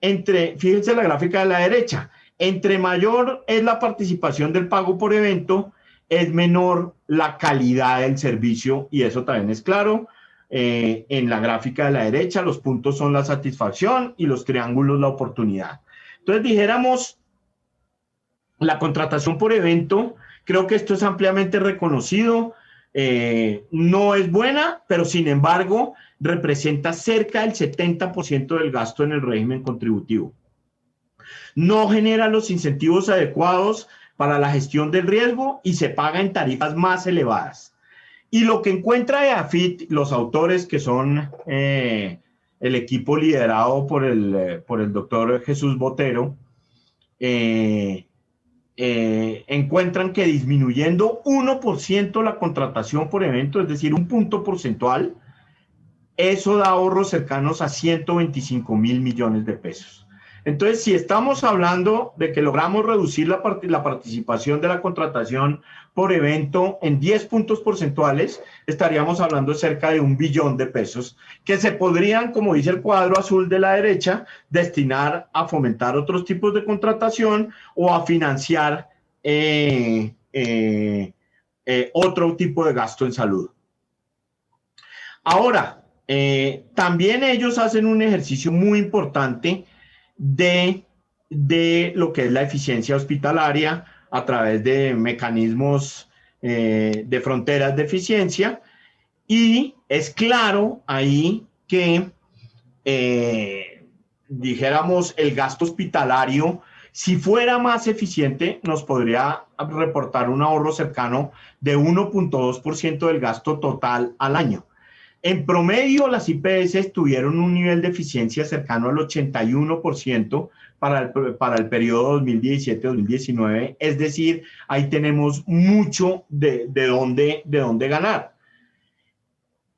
fíjense la gráfica de la derecha, entre mayor es la participación del pago por evento, es menor la calidad del servicio y eso también es claro. En la gráfica de la derecha, los puntos son la satisfacción y los triángulos la oportunidad. Entonces, dijéramos, la contratación por evento, creo que esto es ampliamente reconocido, no es buena, pero sin embargo, representa cerca del 70% del gasto en el régimen contributivo. No genera los incentivos adecuados para la gestión del riesgo y se paga en tarifas más elevadas. Y lo que encuentra EAFIT, los autores que son el equipo liderado por el doctor Jesús Botero, encuentran que disminuyendo 1% la contratación por evento, es decir, un punto porcentual, eso da ahorros cercanos a 125.000 millones de pesos. Entonces, si estamos hablando de que logramos reducir la participación de la contratación por evento en 10 puntos porcentuales, estaríamos hablando de cerca de 1 billón de pesos que se podrían, como dice el cuadro azul de la derecha, destinar a fomentar otros tipos de contratación o a financiar otro tipo de gasto en salud. Ahora, también ellos hacen un ejercicio muy importante de lo que es la eficiencia hospitalaria a través de mecanismos de fronteras de eficiencia y es claro ahí que dijéramos el gasto hospitalario, si fuera más eficiente, nos podría reportar un ahorro cercano de 1.2% del gasto total al año. En promedio, las IPS tuvieron un nivel de eficiencia cercano al 81% para el periodo 2017-2019. Es decir, ahí tenemos mucho de dónde ganar.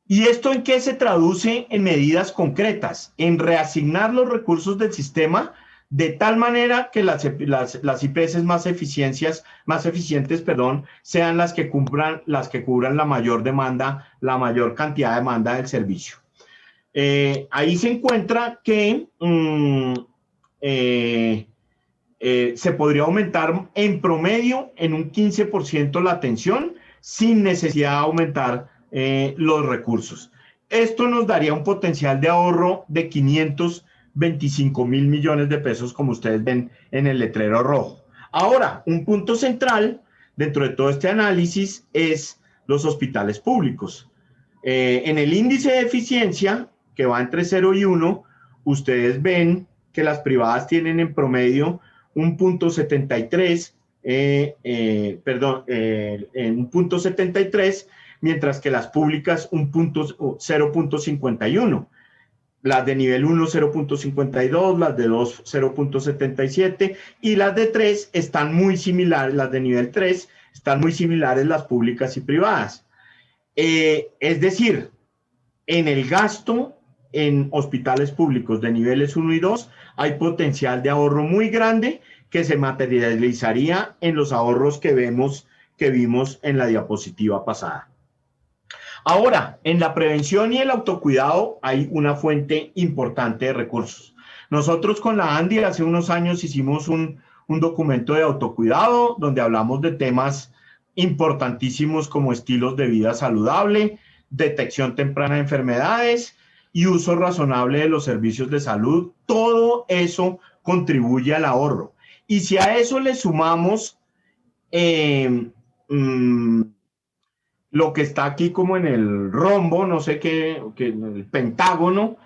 ¿Y esto en qué se traduce? En medidas concretas, en reasignar los recursos del sistema de tal manera que las IPS más eficientes, sean las que cubran la mayor demanda, la mayor cantidad de demanda del servicio. Ahí se encuentra que se podría aumentar en promedio en un 15% la atención sin necesidad de aumentar los recursos. Esto nos daría un potencial de ahorro de 525.000 millones de pesos, como ustedes ven en el letrero rojo. Ahora, un punto central dentro de todo este análisis es los hospitales públicos. En el índice de eficiencia, que va entre 0 y 1, ustedes ven que las privadas tienen en promedio un punto 73, un punto 73, mientras que las públicas un punto 0.51. Las de nivel 1, 0.52, las de 2, 0.77, y las de 3 están muy similares, las de nivel 3 están muy similares las públicas y privadas. Es decir, en el gasto en hospitales públicos de niveles 1 y 2 hay potencial de ahorro muy grande que se materializaría en los ahorros que vimos en la diapositiva pasada. Ahora, en la prevención y el autocuidado hay una fuente importante de recursos. Nosotros con la ANDI hace unos años hicimos un documento de autocuidado donde hablamos de temas importantísimos como estilos de vida saludable, detección temprana de enfermedades y uso razonable de los servicios de salud. Todo eso contribuye al ahorro. Y si a eso le sumamos lo que está aquí como en el rombo, no sé qué, el pentágono,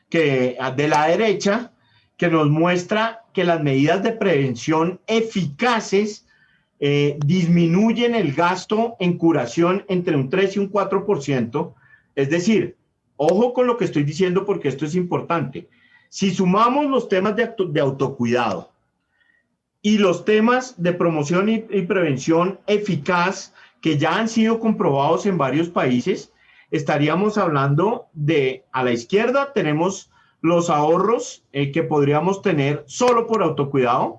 que de la derecha, que nos muestra que las medidas de prevención eficaces disminuyen el gasto en curación entre un 3 y un 4%. Es decir, ojo con lo que estoy diciendo porque esto es importante. Si sumamos los temas de autocuidado y los temas de promoción y prevención eficaz que ya han sido comprobados en varios países, estaríamos hablando de, a la izquierda tenemos los ahorros que podríamos tener solo por autocuidado.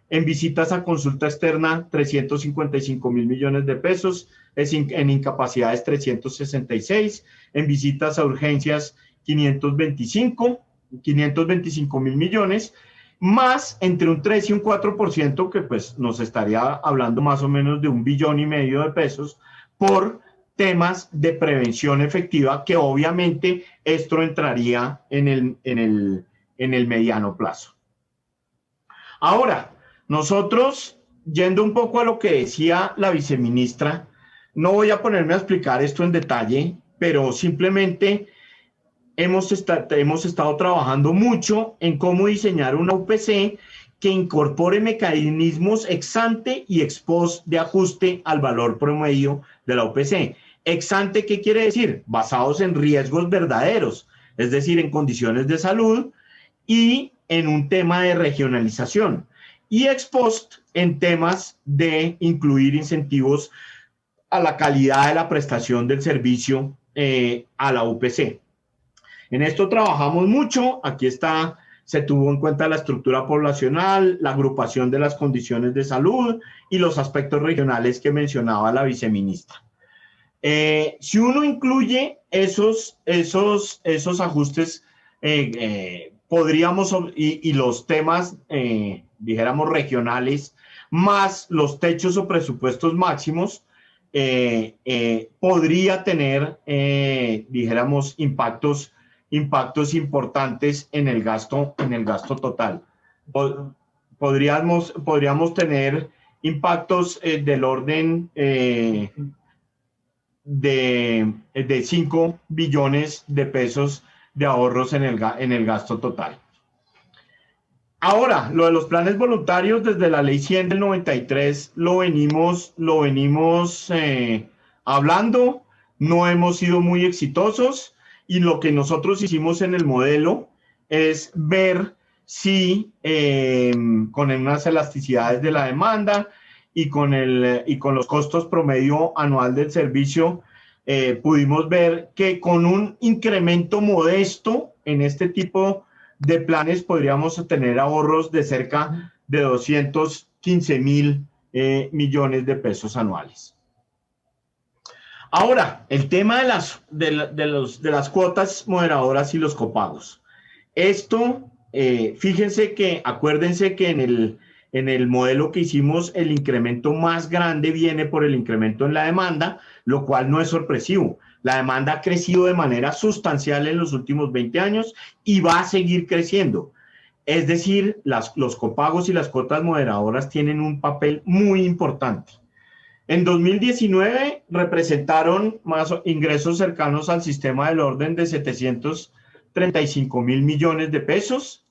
En visitas a consulta externa, 355.000 millones de pesos, en incapacidades 366, en visitas a urgencias 525.000 millones, más entre un 3 y un 4%, que pues nos estaría hablando más o menos de 1,5 billones de pesos por temas de prevención efectiva, que obviamente esto entraría en el mediano plazo. Ahora, nosotros, yendo un poco a lo que decía la viceministra, no voy a ponerme a explicar esto en detalle, pero simplemente hemos estado trabajando mucho en cómo diseñar una UPC que incorpore mecanismos ex ante y ex post de ajuste al valor promedio de la UPC. Ex ante, ¿qué quiere decir? Basados en riesgos verdaderos, es decir, en condiciones de salud y en un tema de regionalización. Y ex post en temas de incluir incentivos a la calidad de la prestación del servicio a la UPC. En esto trabajamos mucho. Aquí está, se tuvo en cuenta la estructura poblacional, la agrupación de las condiciones de salud y los aspectos regionales que mencionaba la viceministra. Si uno incluye esos ajustes, podríamos, y los temas, dijéramos, regionales, más los techos o presupuestos máximos, podría tener, dijéramos, impactos importantes en el gasto total. Podríamos tener impactos del orden de 5 billones de pesos de ahorros en el gasto total. Ahora, lo de los planes voluntarios, desde la ley 100 del 93 lo venimos hablando, no hemos sido muy exitosos. Y lo que nosotros hicimos en el modelo es ver si con unas elasticidades de la demanda y con los costos promedio anual del servicio, pudimos ver que con un incremento modesto en este tipo de planes podríamos tener ahorros de cerca de 215.000 millones de pesos anuales. Ahora, el tema de las cuotas moderadoras y los copagos. Esto, fíjense que, acuérdense que en el modelo que hicimos, el incremento más grande viene por el incremento en la demanda, lo cual no es sorpresivo. La demanda ha crecido de manera sustancial en los últimos 20 años y va a seguir creciendo. Es decir, los copagos y las cuotas moderadoras tienen un papel muy importante. En 2019 representaron más ingresos cercanos al sistema del orden de 735.000 millones de pesos.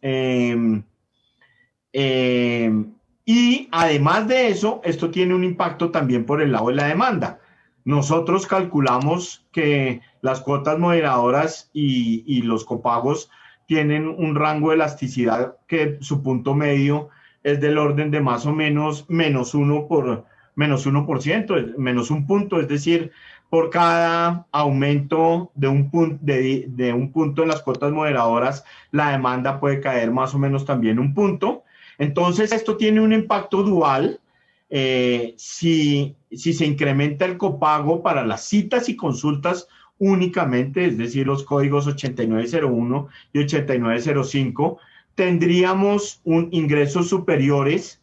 Y además de eso, esto tiene un impacto también por el lado de la demanda. Nosotros calculamos que las cuotas moderadoras y los copagos tienen un rango de elasticidad que su punto medio es del orden de más o menos menos 1%, menos un punto, es decir, por cada aumento de un punto en las cuotas moderadoras, la demanda puede caer más o menos también un punto. Entonces, esto tiene un impacto dual. Si se incrementa el copago para las citas y consultas únicamente, es decir, los códigos 8901 y 8905, tendríamos ingresos superiores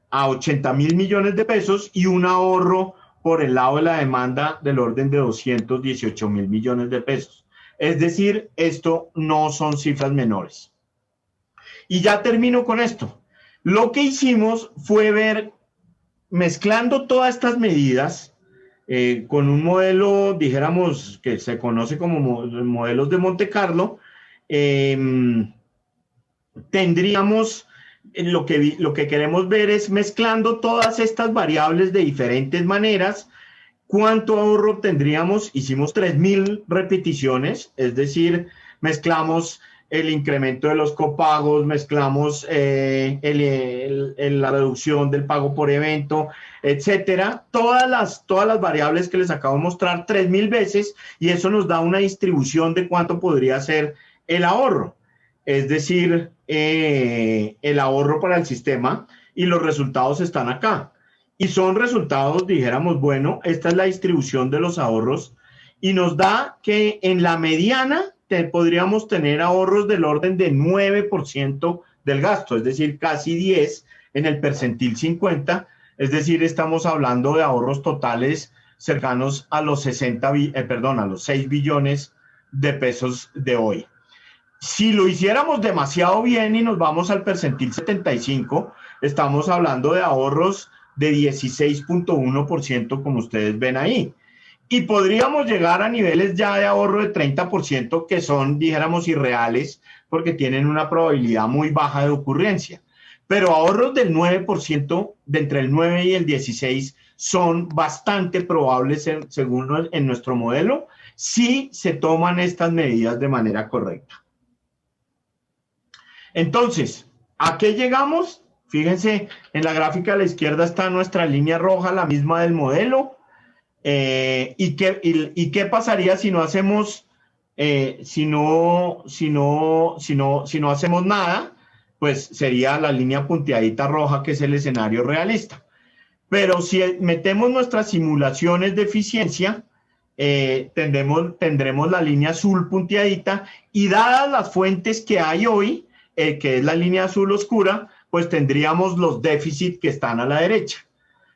a 80.000 millones de pesos y un ahorro por el lado de la demanda del orden de 218.000 millones de pesos. Es decir, esto no son cifras menores. Y ya termino con esto. Lo que hicimos fue ver, mezclando todas estas medidas con un modelo, dijéramos, que se conoce como modelos de Monte Carlo, tendríamos, lo que queremos ver es mezclando todas estas variables de diferentes maneras, ¿cuánto ahorro tendríamos? Hicimos 3.000 repeticiones, es decir, mezclamos el incremento de los copagos, mezclamos la reducción del pago por evento, etcétera. Todas las variables que les acabo de mostrar 3.000 veces, y eso nos da una distribución de cuánto podría ser el ahorro. Es decir, el ahorro para el sistema, y los resultados están acá. Y son resultados, dijéramos, bueno, esta es la distribución de los ahorros, y nos da que en la mediana podríamos tener ahorros del orden de 9% del gasto, es decir, casi 10 en el percentil 50, es decir, estamos hablando de ahorros totales cercanos a los 6 billones de pesos de hoy. Si lo hiciéramos demasiado bien y nos vamos al percentil 75, estamos hablando de ahorros de 16.1%, como ustedes ven ahí. Y podríamos llegar a niveles ya de ahorro de 30%, que son, dijéramos, irreales, porque tienen una probabilidad muy baja de ocurrencia. Pero ahorros del 9%, de entre el 9 y el 16, son bastante probables, según en nuestro modelo, si se toman estas medidas de manera correcta. Entonces, ¿a qué llegamos? Fíjense, en la gráfica a la izquierda está nuestra línea roja, la misma del modelo. ¿Y qué pasaría si no hacemos hacemos nada? Pues sería la línea punteadita roja, que es el escenario realista. Pero si metemos nuestras simulaciones de eficiencia, tendremos la línea azul punteadita, y dadas las fuentes que hay hoy, que es la línea azul oscura, pues tendríamos los déficits que están a la derecha.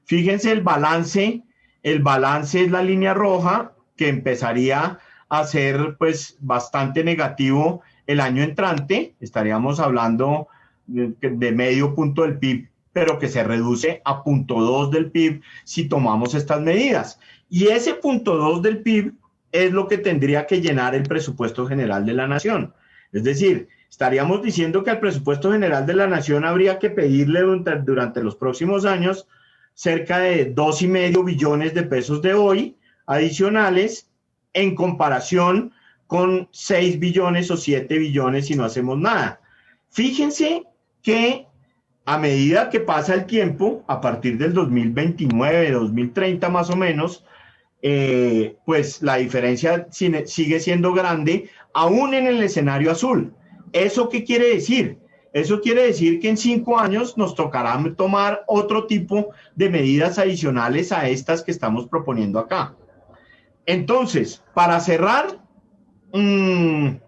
Fíjense el balance es la línea roja, que empezaría a ser pues bastante negativo el año entrante. Estaríamos hablando de medio punto del PIB, pero que se reduce a 0.2 del PIB si tomamos estas medidas. Y ese 0.2 del PIB es lo que tendría que llenar el presupuesto general de la nación. Es decir, estaríamos diciendo que al presupuesto general de la nación habría que pedirle durante los próximos años cerca de 2,5 billones de pesos de hoy adicionales, en comparación con 6 billones o 7 billones si no hacemos nada. Fíjense que a medida que pasa el tiempo, a partir del 2029, 2030 más o menos, pues la diferencia sigue siendo grande, aún en el escenario azul. ¿Eso qué quiere decir? Eso quiere decir que en 5 años nos tocará tomar otro tipo de medidas adicionales a estas que estamos proponiendo acá. Entonces, para cerrar, bueno,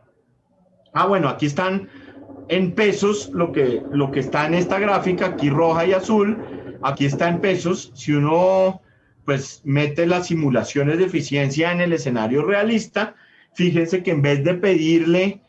aquí están en pesos lo que está en esta gráfica, aquí roja y azul, aquí está en pesos. Si uno pues mete las simulaciones de eficiencia en el escenario realista. Fíjense que en vez de pedirle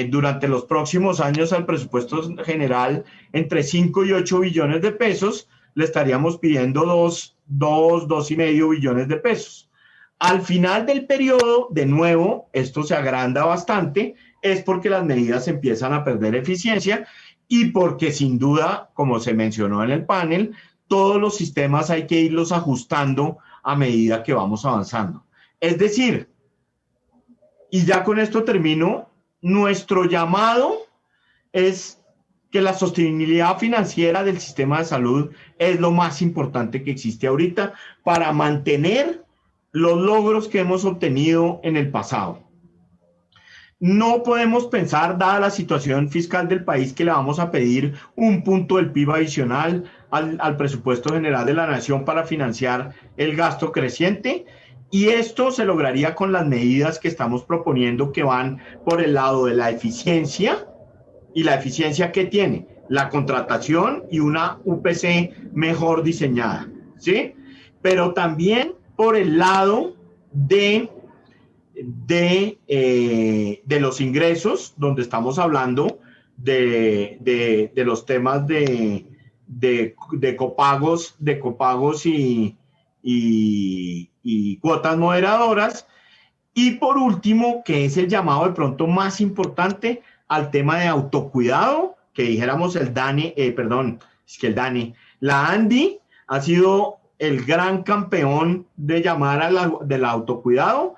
durante los próximos años al presupuesto general entre 5 y 8 billones de pesos, le estaríamos pidiendo 2,5 billones de pesos. Al final del periodo, de nuevo, esto se agranda bastante, es porque las medidas empiezan a perder eficiencia y porque sin duda, como se mencionó en el panel, todos los sistemas hay que irlos ajustando a medida que vamos avanzando. Es decir, y ya con esto termino, nuestro llamado es que la sostenibilidad financiera del sistema de salud es lo más importante que existe ahorita para mantener los logros que hemos obtenido en el pasado. No podemos pensar, dada la situación fiscal del país, que le vamos a pedir un punto del PIB adicional al presupuesto general de la nación para financiar el gasto creciente. Y esto se lograría con las medidas que estamos proponiendo, que van por el lado de la eficiencia. ¿Y la eficiencia qué tiene? La contratación y una UPC mejor diseñada, ¿sí? Pero también por el lado de los ingresos, donde estamos hablando de los temas de copagos y cuotas moderadoras. Y por último, que es el llamado de pronto más importante, al tema de autocuidado, que dijéramos la ANDI ha sido el gran campeón de llamar del autocuidado,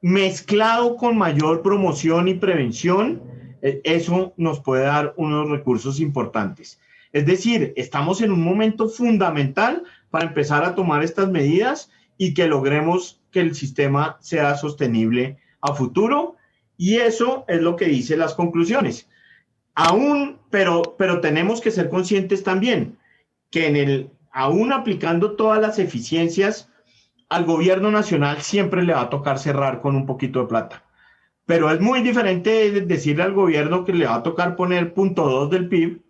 mezclado con mayor promoción y prevención. Eso nos puede dar unos recursos importantes. Es decir, estamos en un momento fundamental para empezar a tomar estas medidas y que logremos que el sistema sea sostenible a futuro. Y eso es lo que dicen las conclusiones. Pero tenemos que ser conscientes también que aún aplicando todas las eficiencias, al gobierno nacional siempre le va a tocar cerrar con un poquito de plata. Pero es muy diferente decirle al gobierno que le va a tocar poner 0,2 del PIB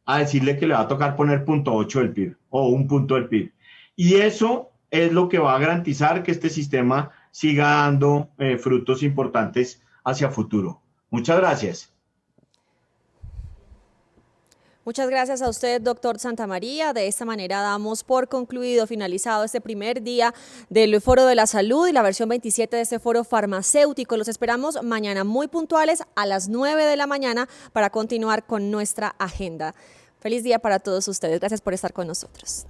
a decirle que le va a tocar poner 0,8 del PIB o un punto del PIB. Y eso es lo que va a garantizar que este sistema siga dando frutos importantes hacia futuro. Muchas gracias. Muchas gracias a usted, doctor Santamaría. De esta manera damos por concluido, finalizado este primer día del Foro de la Salud y la versión 27 de este foro farmacéutico. Los esperamos mañana muy puntuales a las 9 de la mañana para continuar con nuestra agenda. Feliz día para todos ustedes. Gracias por estar con nosotros.